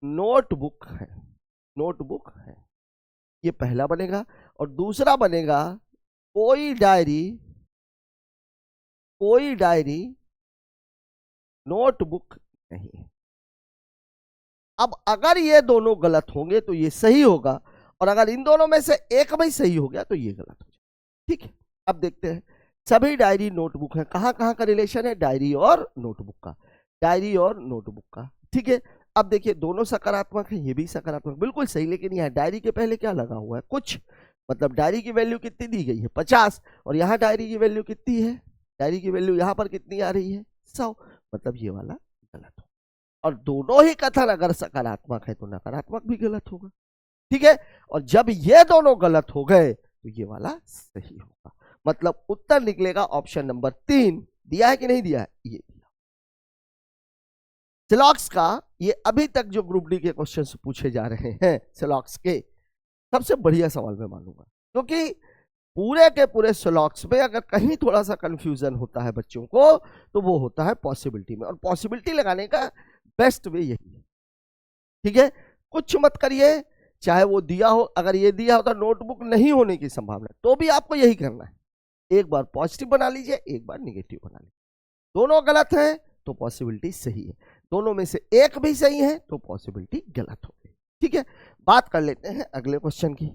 नोटबुक है, ये पहला बनेगा, और दूसरा बनेगा कोई डायरी नोटबुक नहीं है। अब अगर ये दोनों गलत होंगे तो ये सही होगा, और अगर इन दोनों में से एक भी सही हो गया तो ये गलत हो जाए, ठीक है। अब देखते हैं, सभी डायरी नोटबुक है, कहां कहां का रिलेशन है, डायरी और नोटबुक का, डायरी और नोटबुक का। ठीक है, अब देखिए दोनों सकारात्मक है, ये भी सकारात्मक, बिल्कुल सही, लेकिन यहाँ डायरी के पहले क्या लगा हुआ है, कुछ, मतलब डायरी की वैल्यू कितनी दी गई है 50, और यहाँ डायरी की वैल्यू कितनी है, डायरी की वैल्यू यहाँ पर कितनी आ रही है 100, मतलब ये वाला गलत हो। और दोनों ही कथन अगर सकारात्मक है तो नकारात्मक भी गलत होगा। ठीक है, और जब ये दोनों गलत हो गए तो ये वाला सही होगा, मतलब उत्तर निकलेगा ऑप्शन नंबर 3। दिया है कि नहीं दिया है, ये दिया। सिलॉक्स का ये अभी तक जो ग्रुप डी के क्वेश्चन पूछे जा रहे हैं सिलॉक्स के, सबसे बढ़िया सवाल मैं मानूंगा, क्योंकि पूरे के पूरे सिलॉक्स में अगर कहीं थोड़ा सा कंफ्यूजन होता है बच्चों को तो वो होता है पॉसिबिलिटी में, और पॉसिबिलिटी लगाने का बेस्ट वे यही है। ठीक है, कुछ मत करिए, चाहे वो दिया हो, अगर ये दिया होता नोटबुक नहीं होने की संभावना तो भी आपको यही करना है, एक बार पॉजिटिव बना लीजिए, एक बार निगेटिव बना लीजिए। दोनों गलत है तो पॉसिबिलिटी सही है, दोनों में से एक भी सही है तो पॉसिबिलिटी गलत हो गई। ठीक है, बात कर लेते हैं अगले क्वेश्चन की।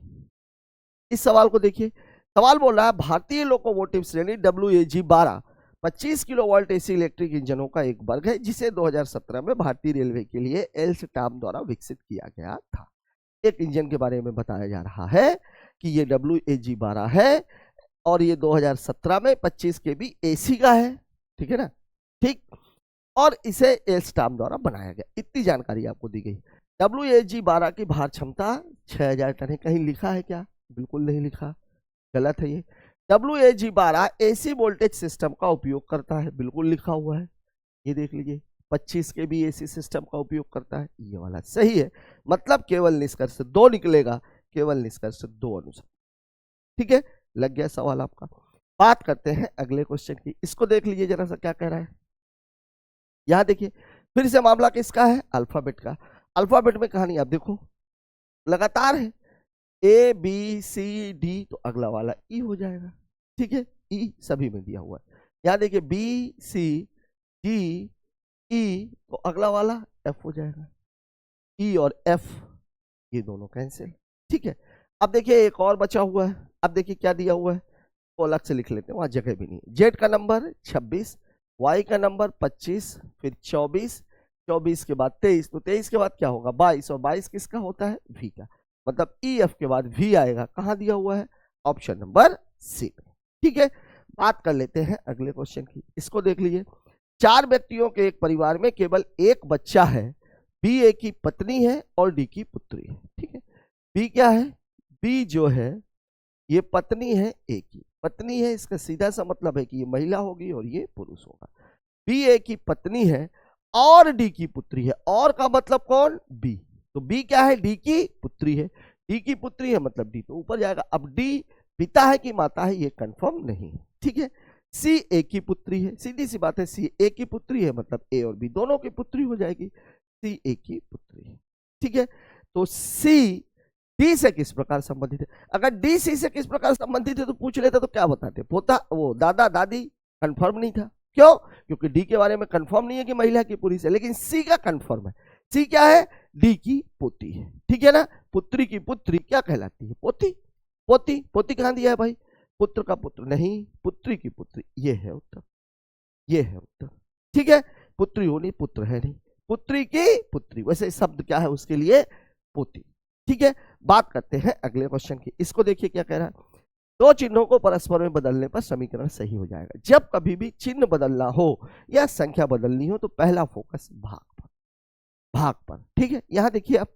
इस सवाल को देखिए, सवाल बोल रहा है भारतीय लोकोमोटिव श्रेणी WAG-12 25 किलोवाट एसी इलेक्ट्रिक इंजनों का एक वर्ग है जिसे 2017 में भारतीय रेलवे के लिए एल्स्टॉम द्वारा विकसित किया गया था। एक इंजन के बारे में बताया जा रहा है कि ये WAG-12 है और ये 2017 में 25 kV AC का है। ठीक है ना, ठीक, और इसे एल्स्टॉम द्वारा बनाया गया, इतनी जानकारी आपको दी गई। WAG-12 की भार क्षमता 6000 टन है, कहीं लिखा है क्या, बिल्कुल नहीं लिखा, गलत है ये। WAG-12 AC वोल्टेज सिस्टम का उपयोग करता है, बिल्कुल लिखा हुआ है, ये देख लीजिए 25 kV AC सिस्टम का उपयोग करता है, ये वाला सही है, मतलब केवल निष्कर्ष 2 निकलेगा, केवल निष्कर्ष 2 अनुसार। ठीक है, लग गया सवाल आपका। बात करते हैं अगले क्वेश्चन की, इसको देख लीजिए जरा सा क्या कह रहा है। यहां देखिए फिर से मामला किसका है, अल्फाबेट का। अल्फाबेट में कहानी आप देखो लगातार है, ABCD, तो अगला वाला ई हो जाएगा। ठीक है, ई सभी में दिया हुआ है। यहां देखिए BCDE, तो अगला वाला F हो जाएगा, ई और F ये दोनों कैंसिल। ठीक है, अब देखिए एक और बचा हुआ है, अब देखिए क्या दिया हुआ है, तो अलग से लिख लेते हैं, वहां जगह भी नहीं है। Z का नंबर 26, Y का नंबर 25, फिर 24, 24 के बाद 23, तो 23 के बाद क्या होगा 22, और 22 किसका होता है, V का, मतलब EF के बाद V आएगा, कहां दिया हुआ है, ऑप्शन नंबर C में। ठीक है, बात कर लेते हैं अगले क्वेश्चन की, इसको देख लीजिए। 4 व्यक्तियों के एक परिवार में केवल एक बच्चा है, B A की पत्नी है और D की पुत्री है। ठीक है, B क्या है, B जो है ये पत्नी है A की, पत्नी है, इसका सीधा सा मतलब है कि ये महिला होगी और ये पुरुष होगा। B A की पत्नी है और D की पुत्री है, और का मतलब कौन, B, तो B क्या है, D की पुत्री है, D की पुत्री है मतलब D तो ऊपर जाएगा। अब D पिता है कि माता है ये कंफर्म नहीं है। ठीक है, C A की पुत्री है, सीधी सी बात है, C A की पुत्री है मतलब A और B दोनों की पुत्री हो जाएगी, C A की पुत्री है। ठीक है, तो C D से किस प्रकार संबंधित है, अगर D C से किस प्रकार संबंधित है तो पूछ लेते तो क्या बताते, पोता वो दादा दादी, कंफर्म नहीं था, क्यों, क्योंकि D के बारे में कंफर्म नहीं है कि महिला की पुरुष है, लेकिन C का कंफर्म है। C क्या है, D की पोती है। ठीक है ना, पुत्री की पुत्री क्या कहलाती है, पोती, पोती, पोती कहां दिया है भाई, पुत्र का पुत्र नहीं, पुत्री की पुत्री, ये है उत्तर, ये है उत्तर। ठीक है, पुत्री होनी, पुत्र है नहीं, पुत्री की पुत्री, वैसे शब्द क्या है उसके लिए, पोती। ठीक है, बात करते हैं अगले क्वेश्चन की, इसको देखिए क्या कह रहा है। 2 चिन्हों को परस्पर में बदलने पर समीकरण सही हो जाएगा। जब कभी भी चिन्ह बदलना हो या संख्या बदलनी हो तो पहला फोकस भाग पर, भाग पर। ठीक है, यहां देखिए आप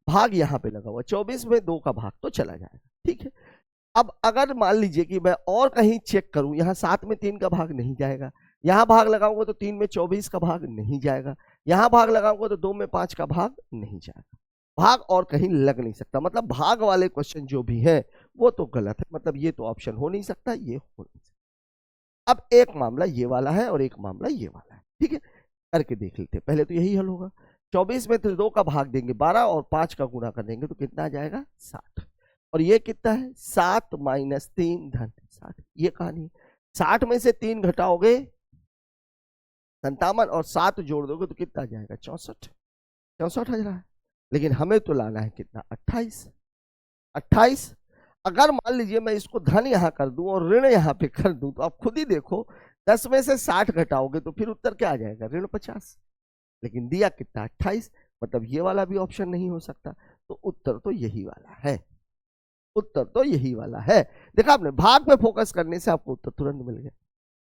भाग यहां पे लगा हुआ, 24 में 2 का भाग तो चला जाएगा। ठीक है, अब अगर मान लीजिए कि मैं और कहीं चेक करूं, यहां 7 में 3 का भाग नहीं जाएगा, यहां भाग लगाऊंगा तो 3 में 24 का भाग नहीं जाएगा, यहां भाग लगाऊंगा तो 2 में 5 का भाग नहीं जाएगा, भाग और कहीं लग नहीं सकता, मतलब भाग वाले क्वेश्चन जो भी है वो तो गलत है, मतलब ये तो ऑप्शन हो नहीं सकता, ये हो नहीं सकता। अब एक मामला ये वाला है और एक मामला ये वाला है। ठीक है, करके देख लेते हैं, पहले तो यही हल होगा, 24 में तो 2 का भाग देंगे 12 और 5 का गुणा कर देंगे तो कितना आ जाएगा 60, और ये कितना है 7 माइनस 3 धन 60, ये कहानी है। 60 में से 3 घटाओगे 57 और 7 जोड़ दोगे तो कितना आ जाएगा 64, 64 आ रहा है, लेकिन हमें तो लाना है कितना 28, 28। अगर मान लीजिए मैं इसको धन यहां कर दूं और ऋण यहां पे कर दूं तो आप खुद ही देखो 10 में से 60 घटाओगे तो फिर उत्तर क्या आ जाएगा ऋण 50, लेकिन दिया कितना 28, मतलब ये वाला भी ऑप्शन नहीं हो सकता। तो उत्तर तो यही वाला है, उत्तर तो यही वाला है। देखा आपने, भाग पे फोकस करने से आपको उत्तर तुरंत मिल गया।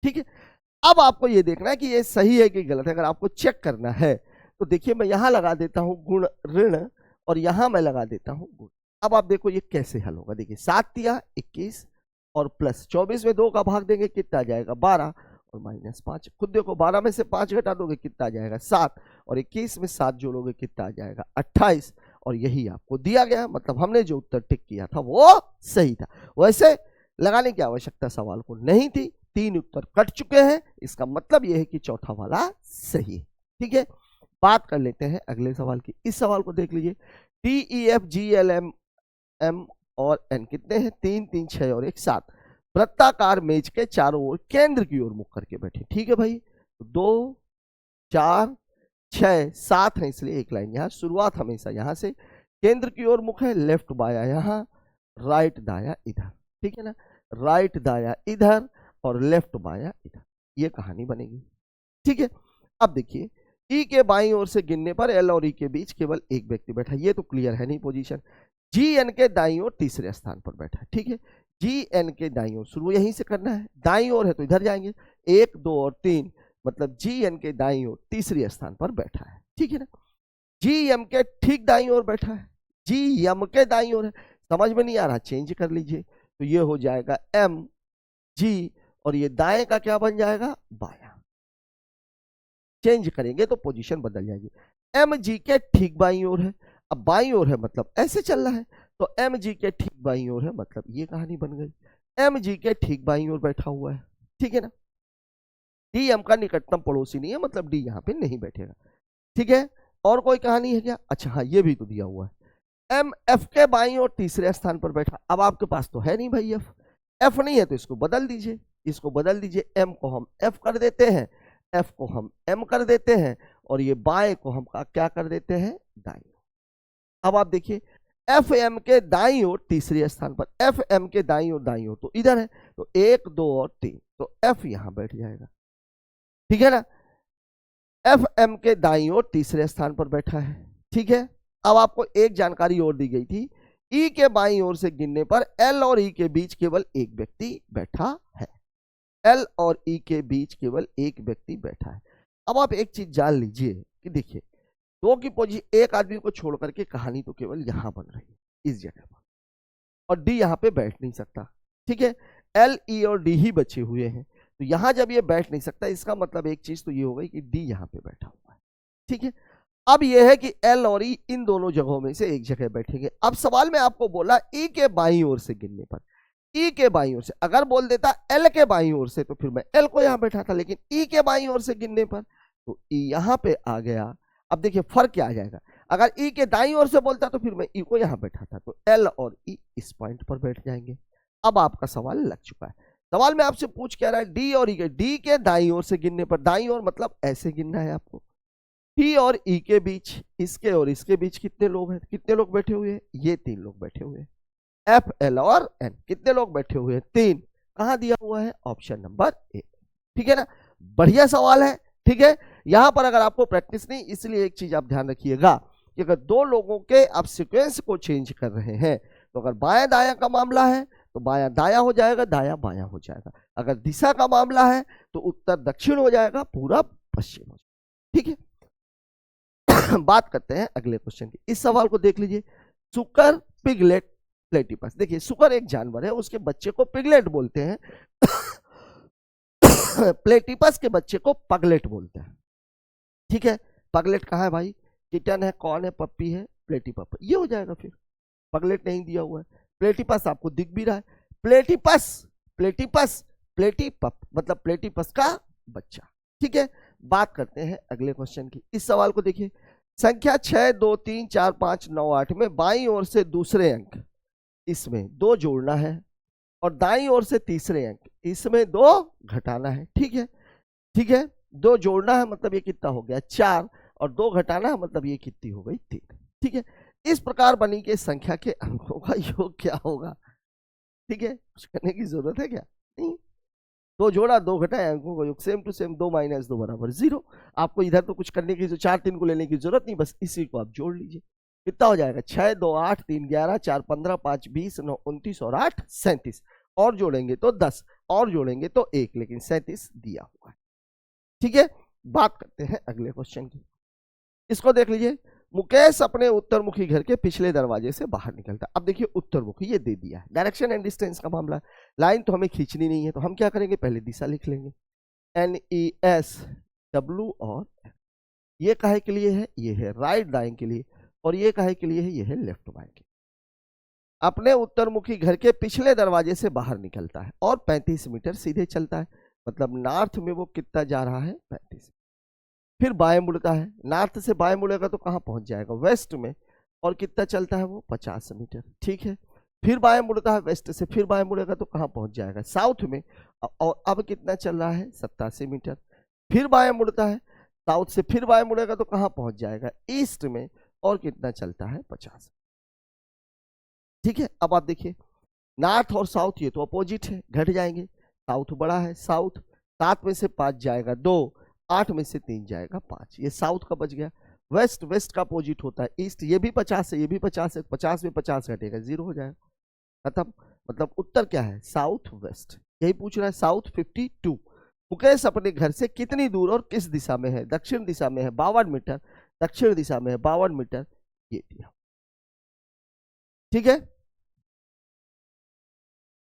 ठीक है, अब आपको ये देखना है कि ये सही है कि गलत है। अगर आपको चेक करना है तो देखिए, मैं यहां लगा देता हूं गुण ऋण और यहां मैं लगा देता हूं गुण। अब आप देखो ये कैसे हल होगा। देखिए 7 दिया 21 और प्लस 24 में 2 का भाग देंगे कितना आ जाएगा 12 और माइनस 5। खुद देखो 12 में से 5 घटा दोगे कितना आ जाएगा 7 और 21 में 7 जोड़ोगे कितना आ जाएगा 28 और यही आपको दिया गया। मतलब हमने जो उत्तर टिक किया था वो सही था। वैसे लगाने की आवश्यकता सवाल को नहीं थी, 3 उत्तर कट चुके हैं, इसका मतलब यह है कि चौथा वाला सही है। ठीक है, बात कर लेते हैं अगले सवाल की। इस सवाल को देख लीजिए, D E F G L M M और एन कितने हैं 3 3 6 और 1 7 वृत्ताकार मेज के चारों ओर केंद्र की ओर मुख करके बैठे। ठीक है भाई, 2 4 6 7 है, इसलिए एक लाइन यहाँ, शुरुआत हमेशा यहाँ से, केंद्र की ओर मुख है, लेफ्ट बाया यहाँ, राइट दाया इधर। ठीक है ना, राइट दाया इधर और लेफ्ट बाया इधर, ये कहानी बनेगी। ठीक है, अब देखिए ई के बाईं ओर से गिनने पर एल और ई के बीच केवल एक व्यक्ति बैठा, ये तो क्लियर है नहीं पोजीशन। जी एन के दाईं ओर तीसरे स्थान पर बैठा है। ठीक है, जी एन के दाईं ओर, शुरू यहीं से करना है, दाईं ओर है तो इधर जाएंगे, 1 2 और 3, मतलब जी एन के दाईं ओर तीसरे स्थान पर बैठा है। ठीक है ना, जी एम के ठीक दाईं ओर बैठा है, जी एम के दाईं ओर है, समझ में नहीं आ रहा चेंज कर लीजिए, तो ये हो जाएगा एम जी और ये दाएं का क्या बन जाएगा बाया। चेंज करेंगे तो पोजीशन बदल जाएगी। एम जी के ठीक बाईं ओर है, अब बाईं ओर है मतलब ऐसे चल रहा है, तो एम जी के ठीक बाईं ओर है, मतलब ये कहानी बन गई, एम जी के ठीक बाईं ओर बैठा हुआ है। ठीक है ना, डी एम का निकटतम पड़ोसी नहीं है, मतलब डी यहाँ पे नहीं बैठेगा। ठीक है, और कोई कहानी है क्या? अच्छा हाँ, ये भी तो दिया हुआ है, एम एफ के बाईं ओर तीसरे स्थान पर बैठा। अब आपके पास तो है नहीं भाई एफ, एफ नहीं है तो इसको बदल दीजिए, इसको बदल दीजिए, एम को हम एफ कर देते हैं, एफ को हम एम कर देते हैं और ये बाएं को हम क्या कर देते हैं दाईं। अब आप देखिए एफ एम के दाईं ओर तीसरे स्थान पर, एफ एम के दाईं ओर तो इधर है, तो 1 2 और 3, तो एफ यहां बैठ जाएगा। ठीक है ना, एफ एम के दाईं ओर तीसरे स्थान पर बैठा है। ठीक है, अब आपको एक जानकारी और दी गई थी, ई के बाईं ओर से गिनने पर एल और ई के बीच केवल एक व्यक्ति बैठा है, एल और ई के बीच केवल एक व्यक्ति बैठा है। अब आप एक चीज जान लीजिए कि देखिए 2 की पोजीशन, एक आदमी को छोड़ करके कहानी तो केवल यहां बन रही है इस जगह पर, और डी यहां पे बैठ नहीं सकता। ठीक है, एल ई और डी ही बचे हुए हैं, तो यहां जब ये बैठ नहीं सकता, इसका मतलब एक चीज तो ये हो गई कि डी यहां पे बैठा हुआ है। ठीक है, अब यह है कि एल और ई इन दोनों जगहों में से एक जगह बैठेंगे। अब सवाल में आपको बोला ई के बाईं ओर से गिनने पर, ई के बाईं ओर से, अगर बोल देता एल के बाईं ओर से तो फिर मैं एल को यहां बैठा था, लेकिन ई के बाईं ओर से गिनने पर तो ई यहां पे आ गया। अब देखिए फर्क क्या आ जाएगा, अगर ई के दाईं ओर से बोलता तो फिर मैं ई को यहां बैठा था, तो एल और ई इस पॉइंट पर बैठ जाएंगे। अब आपका सवाल लग चुका है। सवाल में आपसे पूछ क्या रहा है, डी और ई के, डी के दाईं ओर से गिनने पर, दाईं ओर मतलब ऐसे गिनना है आपको, टी और ई के बीच, इसके और इसके बीच कितने लोग हैं, कितने लोग बैठे हुए हैं, ये 3 लोग बैठे हुए हैं, एफ एल और एन कितने लोग बैठे हुए हैं 3, कहां दिया हुआ है ऑप्शन नंबर ए। ठीक है ना, बढ़िया सवाल है। ठीक है, यहां पर अगर आपको प्रैक्टिस नहीं, इसलिए एक चीज आप ध्यान रखिएगा कि अगर 2 लोगों के आप सीक्वेंस को चेंज कर रहे हैं, तो अगर बायां दायां का मामला है तो बायां दायां हो जाएगा, दायां बायां हो जाएगा, अगर दिशा का मामला है तो उत्तर दक्षिण हो जाएगा, पूरब पश्चिम हो जाएगा। ठीक है, बात करते हैं अगले क्वेश्चन की। इस सवाल को देख लीजिए, सुकर पिगलेट प्लेटिपस। देखिए सुकर एक जानवर है, उसके बच्चे को पिगलेट बोलते हैं प्लेटिपस के बच्चे को पगलेट बोलते हैं। ठीक है, पगलेट कहाँ है भाई, किटन है, कौन है, पप्पी है, प्लेटिपप, ये हो जाएगा। फिर पगलेट नहीं दिया हुआ है, प्लेटिपस आपको दिख भी रहा है, प्लेटिपस प्लेटिपस प्लेटिपप मतलब प्लेटिपस का बच्चा। ठीक है, बात करते हैं अगले क्वेश्चन की। इस सवाल को देखिए, संख्या 6 2 3 4 5 9 8 में बाईं ओर से दूसरे अंक, इसमें 2 जोड़ना है और दाईं ओर से तीसरे अंक, इसमें 2 घटाना है। ठीक है, ठीक है, 2 जोड़ना है मतलब ये कितना हो गया 4 और 2 घटाना है मतलब ये कितनी हो गई 3। ठीक है, इस प्रकार बनी कि संख्या के अंकों का योग क्या होगा। ठीक है, कुछ करने की जरूरत है क्या, नहीं, दो जोड़ा दो घटाए अंकों का योग सेम टू सेम 2 - 2 बराबर 0। आपको इधर तो कुछ करने की 4 3 को लेने की जरूरत नहीं, बस इसी को आप जोड़ लीजिए। कितना हो जाएगा 6 2 8 3 11 4 15 5 20 9 29 और 8 37। और जोड़ेंगे तो 10 और जोड़ेंगे तो 1, लेकिन 37 दिया हुआ है। ठीक है, बात करते हैं अगले क्वेश्चन की। इसको देख लीजिए। मुकेश अपने उत्तरमुखी घर के पिछले दरवाजे से बाहर निकलता। अब देखिए उत्तरमुखी ये दे दिया है, डायरेक्शन एंड डिस्टेंस का मामला। लाइन तो हमें खींचनी नहीं है, तो हम क्या करेंगे, पहले दिशा लिख लेंगे NES और ये काहे के लिए है, ये है राइट दाएं के लिए, और ये काहे के लिए है, ये है लेफ्ट बाएं के लिए। अपने उत्तरमुखी घर के पिछले दरवाजे से बाहर निकलता है और 35 मीटर सीधे चलता है, मतलब नॉर्थ में वो कितना जा रहा है 35। फिर बाएं मुड़ता है, नॉर्थ से बाएं मुड़ेगा तो कहाँ पहुंच जाएगा, वेस्ट में, और कितना चलता है वो 50 मीटर। ठीक है, फिर बाएं मुड़ता है, वेस्ट से फिर बाएं मुड़ेगा तो कहाँ पहुंच जाएगा, साउथ में, और अब कितना चल रहा है 87 मीटर। फिर बाएं मुड़ता है, साउथ से फिर बाएं मुड़ेगा तो कहाँ पहुंच जाएगा, ईस्ट में, और कितना चलता है 50। ठीक है, अब आप देखिए नॉर्थ और साउथ ये तो अपोजिट है, घट जाएंगे। साउथ बड़ा है, साउथ 7 में से 5 जाएगा 2, 8 में से 3 जाएगा 5, ये साउथ का बच गया। वेस्ट, वेस्ट का अपोजिट होता है ईस्ट, ये भी 50 है, ये भी 50 है, 50 में 50 घटेगा 0 हो जाएगा, खत्म। मतलब उत्तर क्या है, साउथ वेस्ट। यही पूछ रहा है, साउथ 52। मुकेश अपने घर से कितनी दूर और किस दिशा में है, दक्षिण दिशा में है 52 मीटर, दक्षिण दिशा में है 52 मीटर, ये दिया। ठीक है,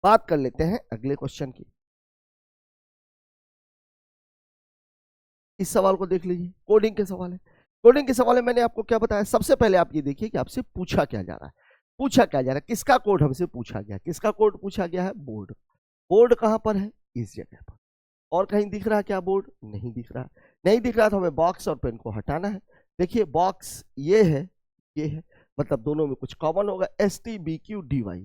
बात कर लेते हैं अगले क्वेश्चन की। इस सवाल को देख लीजिए, कोडिंग के सवाल है। कोडिंग के सवाल में मैंने आपको क्या बताया, सबसे पहले आप ये देखिए कि आपसे पूछा क्या जा रहा है। पूछा क्या जा रहा है, किसका कोड हमसे पूछा गया, किसका कोड पूछा गया है, बोर्ड। बोर्ड कहां पर है, इस जगह पर। और कहीं दिख रहा है क्या बोर्ड, नहीं दिख रहा। नहीं दिख रहा तो हमें बॉक्स और पेन को हटाना है। देखिए बॉक्स ये है, ये है, मतलब दोनों में कुछ कॉमन होगा, STBQDY।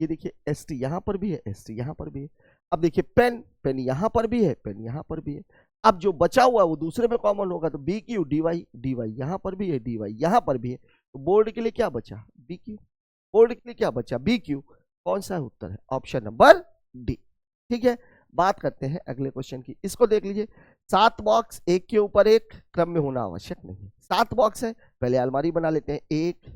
ये देखिए ST यहाँ पर भी है, ST यहाँ पर भी है। अब देखिए पेन, पेन यहाँ पर भी है, पेन यहाँ पर भी है। अब जो बचा हुआ है वो दूसरे में कॉमन होगा, तो BQDY, DY यहाँ पर भी है, DY यहाँ पर भी है। तो बोर्ड के लिए क्या बचा, BQ। बोर्ड के लिए क्या बचा, BQ। कौन सा उत्तर है, ऑप्शन नंबर डी। ठीक है, बात करते हैं अगले क्वेश्चन की। इसको देख लीजिए, 7 बॉक्स एक के ऊपर एक क्रम में होना आवश्यक नहीं है। 7 बॉक्स है, पहले अलमारी बना लेते हैं, 1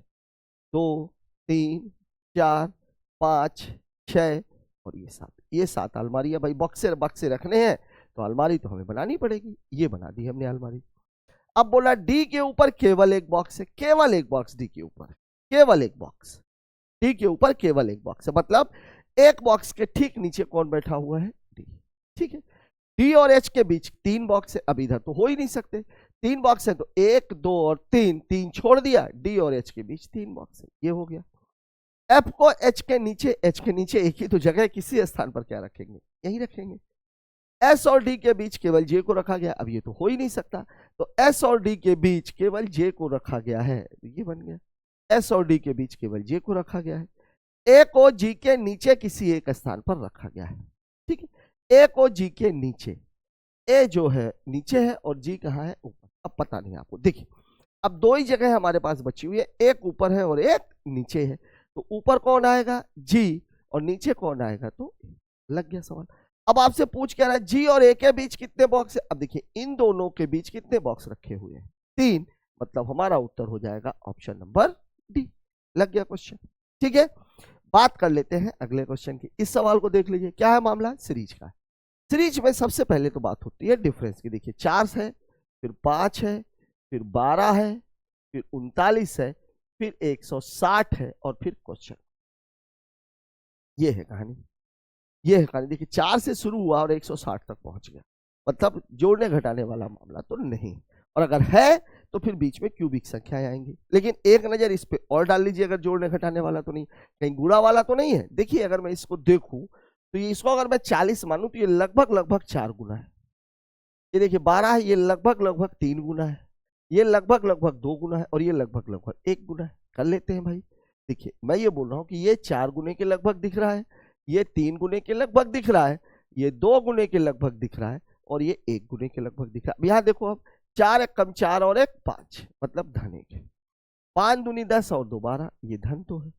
2 3 4 5 6 और ये 7। ये 7 अलमारी है भाई, बक्से बक्से रखने हैं तो अलमारी तो हमें बनानी पड़ेगी, ये बना दी हमने अलमारी। अब बोला डी के ऊपर केवल एक बॉक्स है, केवल एक बॉक्स डी के ऊपर, केवल एक बॉक्स डी के ऊपर, केवल एक बॉक्स है, मतलब एक बॉक्स के ठीक नीचे कौन बैठा हुआ है, डी। ठीक है, डी और एच के बीच 3 बॉक्स है, अब इधर तो हो ही नहीं सकते, 3 बॉक्स है तो 1 2 और 3, 3 छोड़ दिया, डी और एच के बीच 3 बॉक्स है, ये हो गया। एफ को एच के नीचे एक ही तो जगह है, किसी स्थान पर क्या रखेंगे, यही रखेंगे। एस और डी के बीच केवल जे को रखा गया, अब ये तो हो ही नहीं सकता, तो एस और डी के बीच केवल जे को रखा गया है, ये बन गया। एस और डी के बीच केवल जे को रखा गया है। ए को जी के नीचे किसी एक स्थान पर रखा गया है। ठीक है, ए को जी के नीचे, ए जो है नीचे है और जी कहाँ है, ऊपर। अब पता नहीं आपको, देखिए अब 2 ही जगह हमारे पास बची हुई है, एक ऊपर है और एक नीचे है, तो ऊपर कौन आएगा, जी, और नीचे कौन आएगा, तो लग गया सवाल। अब आपसे पूछ क्या रहा है, जी और ए के बीच कितने बॉक्स है। अब देखिए इन दोनों के बीच कितने बॉक्स रखे हुए हैं, 3, मतलब हमारा उत्तर हो जाएगा ऑप्शन नंबर डी। लग गया क्वेश्चन। ठीक है, बात कर लेते हैं अगले क्वेश्चन की। इस सवाल को देख लीजिए, क्या है मामला, सीरीज का। सीरीज में सबसे पहले तो बात होती है डिफरेंस की। देखिए 4 है, फिर 5 है, फिर 12 है, फिर 39 है, फिर 160 है, और फिर क्वेश्चन। ये है कहानी, ये है कहानी। देखिए 4 से शुरू हुआ और 160 तक पहुंच गया, मतलब जोड़ने घटाने वाला मामला तो नहीं, और अगर है तो फिर बीच में क्यूबिक संख्याएं आएंगी। लेकिन एक नजर इस पे और डाल लीजिए, अगर जोड़ने घटाने वाला तो नहीं, कहीं गुणा वाला तो नहीं है। देखिए अगर मैं इसको देखूं तो ये, इसको अगर मैं 40 मानूं तो ये लगभग लगभग 4 गुना है। ये देखिए 12 है, ये लगभग लगभग 3 गुना है, ये लगभग लगभग 2 गुना है, और ये लगभग लगभग 1 गुना है। कर लेते हैं भाई। देखिए मैं ये बोल रहा हूं कि ये 4 गुने के लगभग दिख रहा है, ये 3 गुने के लगभग दिख रहा है, ये 2 गुने के लगभग दिख रहा है, और ये 1 गुने के लगभग दिख रहा है। यहाँ देखो, अब 4 एक कम 4 और 1 5, मतलब धन 1 है। 5 दूनी 10 और 2 12, ये धन तो है।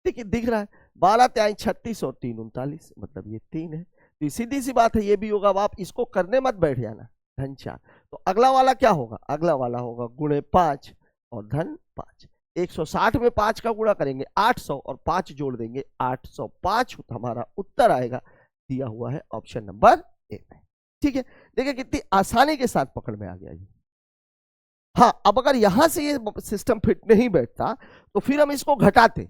देखिए दिख रहा है, 12 त्याई 36 और 3 39, मतलब ये 3 है। तो सीधी सी बात है, ये भी होगा। अब आप इसको करने मत बैठ जाना, धन 4। तो अगला वाला क्या होगा, अगला वाला होगा गुणे 5 और धन 5। 160 में 5 का गुणा करेंगे 800 और 5 जोड़ देंगे 805। हमारा उत्तर आएगा, दिया हुआ है ऑप्शन नंबर ए में। ठीक है, देखिए कितनी आसानी के साथ पकड़ में आ गया ये। हाँ, अब अगर यहां से ये सिस्टम फिट नहीं बैठता तो फिर हम इसको घटाते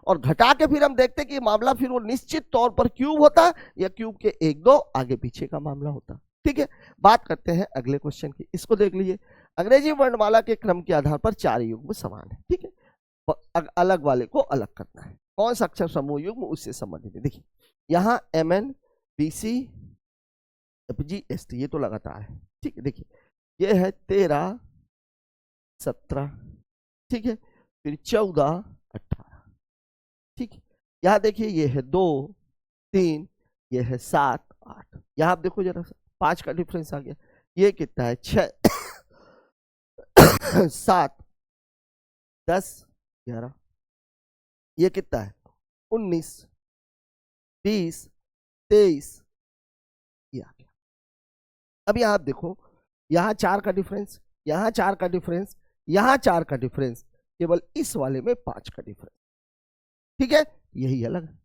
और घटा के फिर हम देखते कि मामला फिर वो निश्चित तौर पर क्यूब होता या क्यूब के 1-2 आगे पीछे का मामला होता। ठीक है, बात करते हैं अगले क्वेश्चन की। इसको देख लीजिए। अंग्रेजी वर्णमाला के क्रम के आधार पर 4 युग्म समान है। ठीक है, अलग वाले को अलग करना है। कौन सा अक्षर समूह युग्म उससे संबंधित है। देखिए यहाँ MN BC FG ST ये तो लगातार है। ठीक है, देखिए ये है 13 17, ठीक है, फिर 14 18। ठीक है, यहाँ देखिए ये है 2 3, ये है 7 8। यहाँ आप देखो जरा सा 5 का डिफरेंस आ गया। ये कितना है 6 7 10 11। ये कितना है 19 20 23। ये आ गया। अब यहाँ आप देखो, यहाँ 4 का डिफरेंस, यहाँ 4 का डिफरेंस, यहाँ 4 का डिफरेंस, केवल इस वाले में 5 का डिफरेंस। ठीक है, यही अलग है।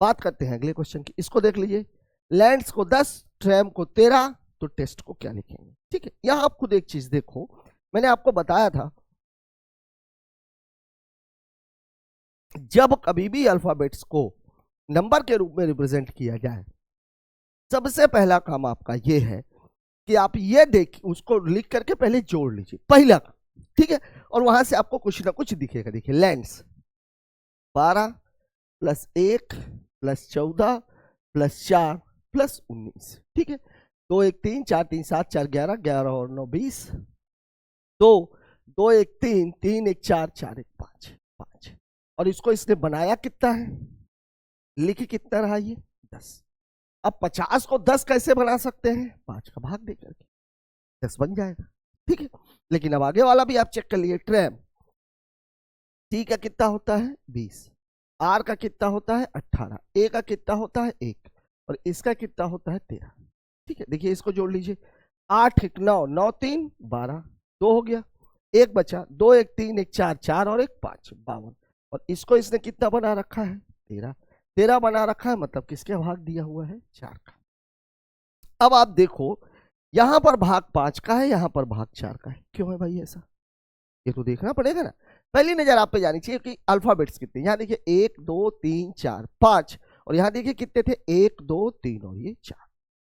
बात करते हैं अगले क्वेश्चन की। इसको देख लीजिए। लैंड्स को 10, ट्रैम को 13, तो टेस्ट को क्या लिखेंगे। ठीक है, यहां आप खुद एक चीज देखो, मैंने आपको बताया था जब कभी भी अल्फाबेट्स को नंबर के रूप में रिप्रेजेंट किया जाए, सबसे पहला काम आपका यह है कि आप ये देख उसको लिख करके पहले जोड़ लीजिए, पहला काम। ठीक है, और वहां से आपको कुछ ना कुछ दिखेगा। देखिए लैंड्स 12 + 1 + 14 + 4 + 19। ठीक है, 2 1 3 4 3 7 4 11 11 और 9 20। 2 2 1 3 3 1 4 4 1 5 5। और इसको इसने बनाया कितना है, लिख कितना रहा ये 10। अब 50 को 10 कैसे बना सकते हैं, 5 का भाग देकर के 10 बन जाएगा। ठीक है, लेकिन अब आगे वाला भी आप चेक कर लिए। ट्रैम टी का कितना होता है 20, आर का कितना होता है 18, ए का कितना होता है 1 और इसका कितना होता है 13। ठीक है, देखिए इसको जोड़ लीजिए। 8 1 9 9 3 12, 2 हो गया, 1 बचा, 2 1 3 1 4 4 और 1 5 52। और इसको इसने कितना बना रखा है 13 13 बना रखा है, मतलब किसके भाग दिया हुआ है 4 का। अब आप देखो यहां पर भाग 5 का है, यहां पर भाग 4 का है। क्यों है भाई ऐसा, ये तो देखना पड़ेगा ना। पहली नजर आप पे जानी चाहिए कि अल्फाबेट्स कितने। यहाँ देखिए 1 2 3 4 5 और यहाँ देखिए कितने थे 1 2 3 और ये 4।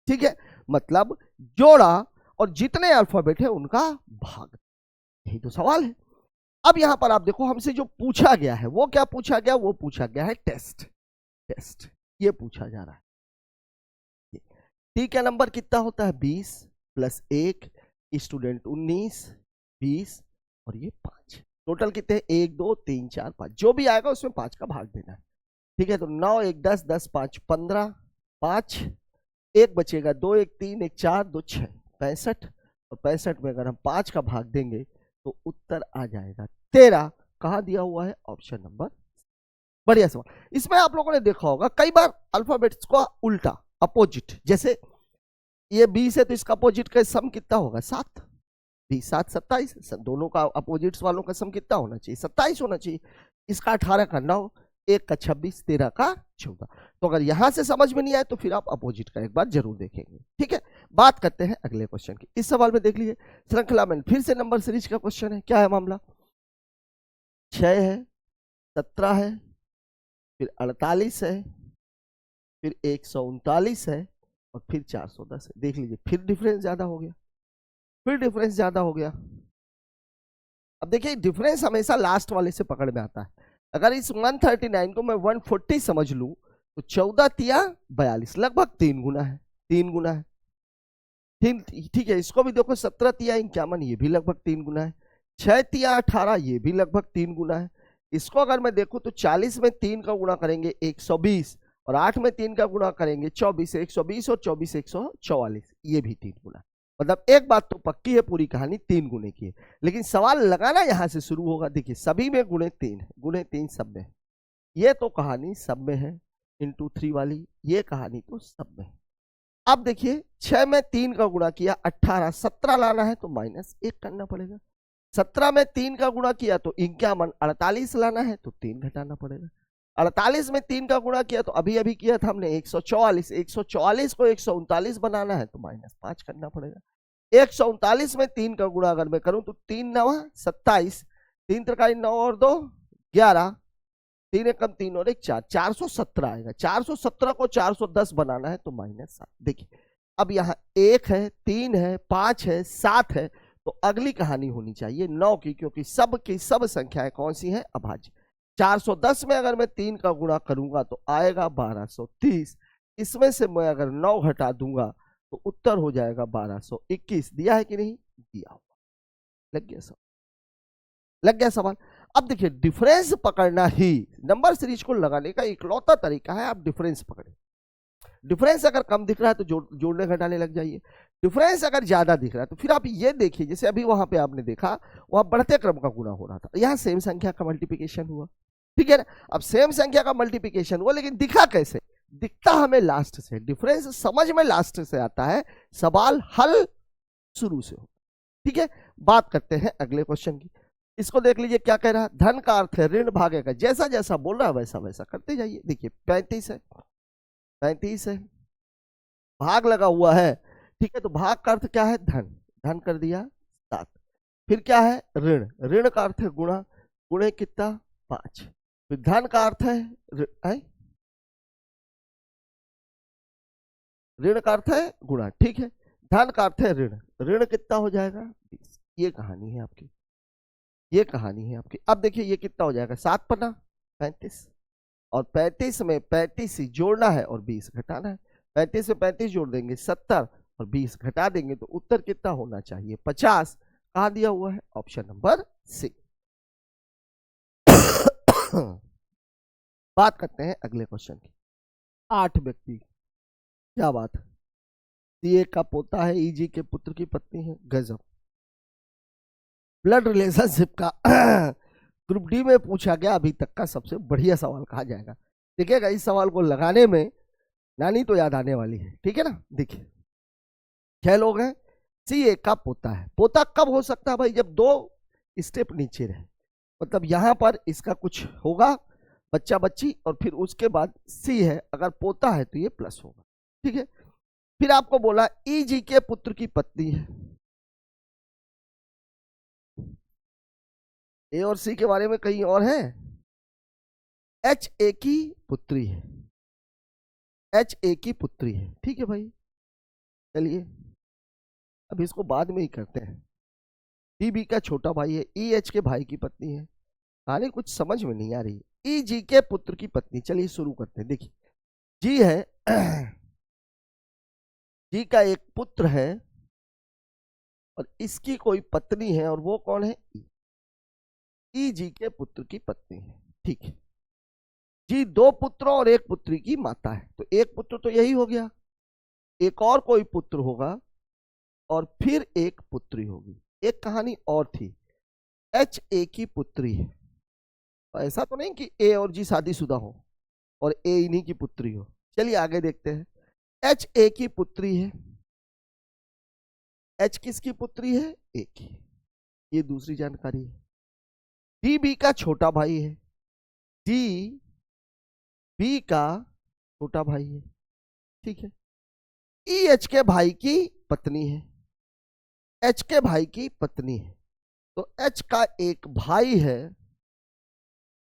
ठीक है, मतलब जोड़ा और जितने अल्फाबेट है उनका भाग, यही तो सवाल है। अब यहां पर आप देखो हमसे जो पूछा गया है वो क्या पूछा गया, वो पूछा गया है टेस्ट। टेस्ट ये पूछा जा रहा है। टी का नंबर कितना होता है 20 + 1, स्टूडेंट 19 20 और ये 5। टोटल कितने 1 2 3 4 5, जो भी आएगा उसमें 5 का भाग देना है। ठीक है, तो 9 1 10 10 5 15 5, 1 बचेगा, 2 1 3 1 4 2 6 65 और 65 में अगर हम 5 का भाग देंगे तो उत्तर आ जाएगा 13। कहां दिया हुआ है ऑप्शन नंबर। बढ़िया सवाल। इसमें आप लोगों ने देखा होगा कई बार अल्फाबेट्स को उल्टा अपोजिट, जैसे ये 20 है तो इसका अपोजिट का सम कितना होगा 7, 20 7 27, दोनों का अपोजिट्स वालों का सम कितना होना चाहिए 27 होना चाहिए। इसका 18 का 9, 1 का 26, 13 का 14। तो अगर यहां से समझ में नहीं आए तो फिर आप अपोजिट का एक बार जरूर देखेंगे। ठीक है, बात करते हैं अगले क्वेश्चन की। इस सवाल में देख लीजिए, श्रृंखला में फिर से नंबर सीरीज का क्वेश्चन है। क्या है मामला, 6 है, 17 है, फिर 48 है, फिर 139 है और फिर 410 है। देख लीजिए फिर डिफरेंस ज्यादा हो गया, फिर डिफरेंस ज्यादा हो गया। अब देखिए डिफरेंस हमेशा लास्ट वाले से पकड़ में आता है। अगर इस 139 को मैं 140 समझ लूं तो 14 तिया 42, लगभग 3 गुना है, 3 गुना है। ठीक है, इसको भी देखो 17 तिया 51, ये भी लगभग 3 गुना है। 6 तिया 18, ये भी लगभग 3 गुना है। इसको अगर मैं देखूं तो 40 में 3 का गुणा करेंगे 120 और 8 में 3 का गुणा करेंगे 24, 120 और 24 144, ये भी 3 गुना। मतलब एक बात तो पक्की है, पूरी कहानी 3 गुने की है। लेकिन सवाल लगाना यहां से शुरू होगा। देखिए सभी में गुणे 3 है, गुणे 3 सब में, ये तो कहानी सब में है। इंटू 3 वाली, ये कहानी तो सब में। अब देखिए 6 में 3 का गुणा किया 18, 17 लाना है तो -1 करना पड़ेगा। 17 में 3 का गुणा किया तो 51, 48 लाना है तो 3 घटाना पड़ेगा। 48 में 3 का गुणा किया तो अभी अभी किया था हमने 144, 144 को 139 बनाना है तो -5 करना पड़ेगा। 139 में 3 का गुणा अगर मैं करूं तो 3 9 27, 3 त्रिकाई 9 और 2 11, 3 एकम 3 और 1 4, 417 आएगा। 417 को 410 बनाना है तो -7। देखिए अब यहाँ 1 है, 3 है, 5 है, 7 है, तो अगली कहानी होनी चाहिए 9 की, क्योंकि सब की सब संख्याएं कौन सी हैं? अभाज्य। 410 में अगर मैं 3 का गुणा करूंगा तो आएगा 1230, इसमें से मैं अगर 9 घटा दूंगा तो उत्तर हो जाएगा 1221। दिया है कि नहीं? दिया हुआ। लग गया सवाल? लग गया सवाल। अब देखिए डिफरेंस पकड़ना ही नंबर सीरीज को लगाने का इकलौता तरीका है। आप डिफरेंस पकड़े। डिफरेंस अगर कम दिख रहा है तो जोड़ने घटाने लग जाइए। डिफरेंस अगर ज्यादा दिख रहा है तो फिर आप ये देखिए, जैसे अभी वहां पे आपने देखा वहां बढ़ते क्रम का गुणा हो रहा था, यहाँ सेम संख्या का मल्टीप्लिकेशन हुआ। ठीक है ना? अब सेम संख्या का मल्टीप्लिकेशन हुआ, लेकिन दिखा कैसे? दिखता हमें लास्ट से। डिफरेंस समझ में लास्ट से आता है, सवाल हल शुरू से हो। ठीक है, बात करते हैं अगले क्वेश्चन की। इसको देख लीजिए क्या कह रहा है। धन का अर्थ है ऋण भागेगा। जैसा जैसा बोल रहा है वैसा वैसा करते जाइए। देखिए 35 है, 35 है, भाग लगा हुआ है। ठीक है, तो भाग का अर्थ क्या है? धन, धन कर दिया 7। फिर क्या है? ऋण, ऋण का अर्थ है गुणा, गुणे कितना? 5। फिर धन का अर्थ है ऋण का अर्थ है गुणा। ठीक है, धन का अर्थ है ऋण, ऋण कितना हो जाएगा? 20। ये कहानी है आपकी, ये कहानी है आपकी। अब देखिए ये कितना हो जाएगा? 7 पन्ना 35, और 35 में 35 ही जोड़ना है और 20 घटाना है। 35 से 35 जोड़ देंगे 70 और 20 घटा देंगे तो उत्तर कितना होना चाहिए? 50। कहा दिया हुआ है? Option number C. बात करते हैं अगले क्वेश्चन की। 8 व्यक्ति, क्या बात है, सीए का पोता है, ईजी के पुत्र की पत्नी है। गजब। ब्लड रिलेशनशिप का ग्रुप डी में पूछा गया अभी तक का सबसे बढ़िया सवाल कहा जाएगा। देखिएगा इस सवाल को लगाने में नानी तो याद आने वाली है। ठीक है ना? देखिए 6 लोग हैं, सीए का पोता है। पोता कब हो सकता है भाई? जब 2 स्टेप नीचे रहे, मतलब यहां पर इसका कुछ होगा बच्चा बच्ची, और फिर उसके बाद सी है, अगर पोता है तो ये प्लस होगा। ठीक है, फिर आपको बोला ईजी के पुत्र की पत्नी है। ए और सी के बारे में कहीं और है। एच ए की पुत्री है, एच ए की पुत्री है। ठीक है भाई, चलिए अब इसको बाद में ही करते हैं। डी बी का छोटा भाई है, ई एच के भाई की पत्नी है। कहानी कुछ समझ में नहीं आ रही। ई जी के पुत्र की पत्नी, चलिए शुरू करते हैं। देखिए जी है, जी का एक पुत्र है और इसकी कोई पत्नी है, और वो कौन है? ई जी के पुत्र की पत्नी है। ठीक है जी, 2 पुत्रों और 1 पुत्री की माता है, तो 1 पुत्र तो यही हो गया, एक और कोई पुत्र होगा और फिर 1 पुत्री होगी। एक कहानी और थी, एच ए की पुत्री है। ऐसा तो नहीं कि ए और जी शादीशुदा हो और ए इन्हीं की पुत्री हो। चलिए आगे देखते हैं। एच ए की पुत्री है, एच किसकी पुत्री है? ए की। ये दूसरी जानकारी है। डी बी का छोटा भाई है, डी बी का छोटा भाई है। ठीक है, ई एच के भाई की पत्नी है, एच के भाई की पत्नी है, तो एच का एक भाई है,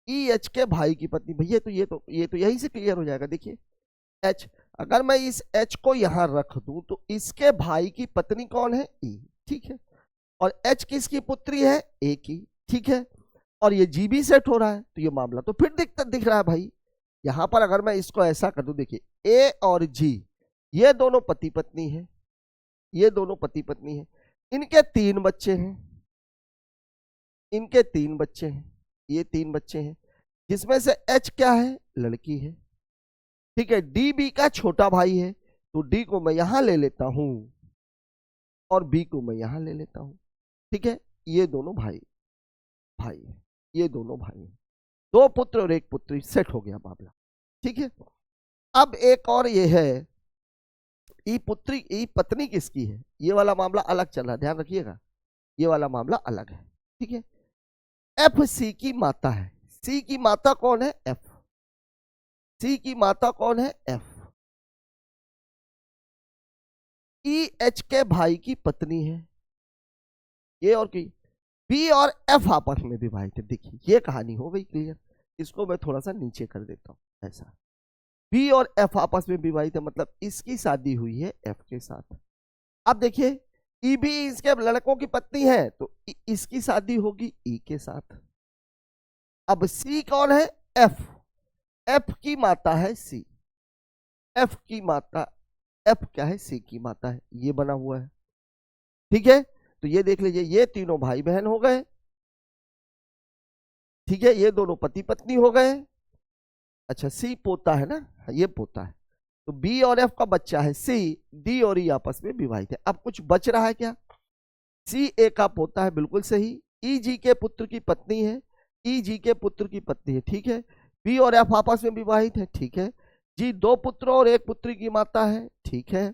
ई एच के भाई की पत्नी। भैया तो ये तो यहीं से क्लियर हो जाएगा। देखिए एच, अगर मैं इस एच को यहां रख दूं तो इसके भाई की पत्नी कौन है? ई। ठीक है, और एच किसकी पुत्री है? ए की। ठीक है, और ये जी भी सेट हो रहा है, तो ये मामला तो फिर दिख रहा है भाई। यहां पर अगर मैं इसको ऐसा कर दूं, देखिए ए और जी ये दोनों पति पत्नी है, ये दोनों पति पत्नी है, इनके 3 बच्चे हैं, इनके 3 बच्चे हैं, ये 3 बच्चे हैं, जिसमें से एच क्या है? लड़की है। ठीक है, डी बी का छोटा भाई है, तो डी को मैं यहां ले लेता हूं और बी को मैं यहां ले लेता हूं। ठीक है, ये दोनों भाई है, ये दोनों भाई हैं। 2 पुत्र और 1 पुत्री, सेट हो गया मामला। ठीक है, अब एक और ये है, ई पुत्री ई पत्नी किसकी है, ये वाला मामला अलग चल रहा है, ध्यान रखिएगा, ये वाला मामला अलग है, ठीक है। एफ सी की माता है, सी की माता कौन है, एफ, सी की माता कौन है, एफ। ई एच के भाई की पत्नी है, ये और की, बी और एफ आपस में विवाहित है। देखिए ये कहानी हो गई क्लियर, इसको मैं थोड़ा सा नीचे कर देता हूं, ऐसा, बी और एफ आपस में विवाहित है, मतलब इसकी शादी हुई है एफ के साथ। अब देखिए ई भी इसके लड़कों की पत्नी है, तो इसकी शादी होगी ई के साथ। अब सी कौन है, एफ, एफ की माता है सी, एफ की माता, एफ क्या है, सी की माता है, ये बना हुआ है, ठीक है। तो ये देख लीजिए, ये तीनों भाई बहन हो गए, ठीक है, ये दोनों पति पत्नी हो गए। अच्छा सी पोता है ना, ये पोता है, तो बी और एफ का बच्चा है सी, डी और ई आपस में विवाहित है। अब कुछ बच रहा है क्या, सी ए का पोता है, बिल्कुल सही, ई जी के पुत्र की पत्नी है, ई जी के पुत्र की पत्नी है, ठीक है, बी और एफ आपस में विवाहित है, ठीक है, जी दो पुत्रों और एक पुत्री की माता है, ठीक है,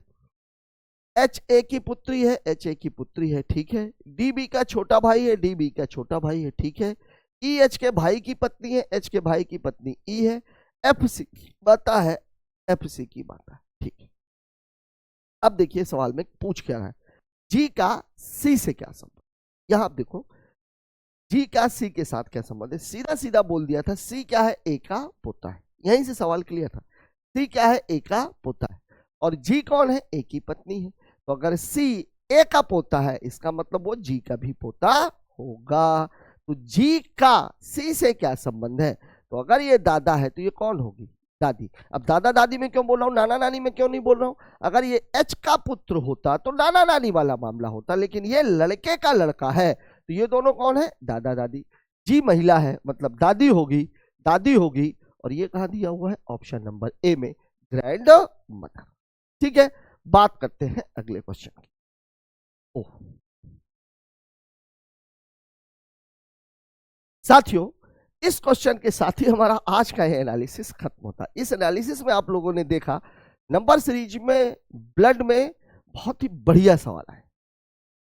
एच ए की पुत्री है, एच ए की पुत्री है, ठीक है, डी बी का छोटा भाई है, डी बी का छोटा भाई है, ठीक है, ई एच के भाई की पत्नी है, एच के भाई की पत्नी ई है, एफ सी की माता है, एफ सी की माता है, ठीक है। अब देखिए सवाल में पूछ क्या रहा है, जी का सी से क्या संबंध, यहां आप देखो जी का सी के साथ क्या संबंध है, सीधा सीधा बोल दिया था, सी क्या है, ए का पोता है, यहीं से सवाल क्लियर था, सी क्या है, ए का पोता है, और जी कौन है, ए की पत्नी है, तो अगर सी ए का पोता है इसका मतलब वो जी का भी पोता होगा। तो जी का सी से क्या संबंध है, तो अगर ये दादा है तो ये कौन होगी, दादी। अब दादा दादी में क्यों बोल रहा हूं, नाना नानी में क्यों नहीं बोल रहा हूं, अगर ये एच का पुत्र होता तो नाना नानी वाला मामला होता, लेकिन ये लड़के का लड़का है, तो ये दोनों कौन है, दादा दादी। जी महिला है मतलब दादी होगी, दादी होगी, और ये कहा दिया हुआ है ऑप्शन नंबर ए में, ग्रैंड मदर। ठीक है, बात करते हैं अगले क्वेश्चन की। ओह साथियों, इस क्वेश्चन के साथ ही हमारा आज का एनालिसिस खत्म होता है। इस एनालिसिस में आप लोगों ने देखा नंबर सीरीज में ब्लड में बहुत ही बढ़िया सवाल आए,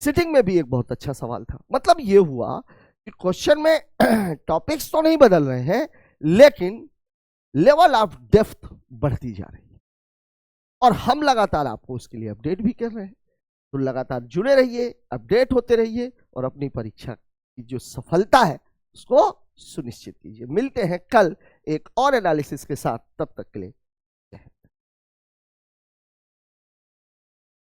सिटिंग में भी एक बहुत अच्छा सवाल था। मतलब ये हुआ कि क्वेश्चन में टॉपिक्स तो नहीं बदल रहे हैं, लेकिन लेवल ऑफ डेप्थ बढ़ती जा रही है, और हम लगातार आपको उसके लिए अपडेट भी कर रहे हैं। तो लगातार जुड़े रहिए, अपडेट होते रहिए, और अपनी परीक्षा की जो सफलता है उसको सुनिश्चित कीजिए। मिलते हैं कल एक और एनालिसिस के साथ, तब तक के लिए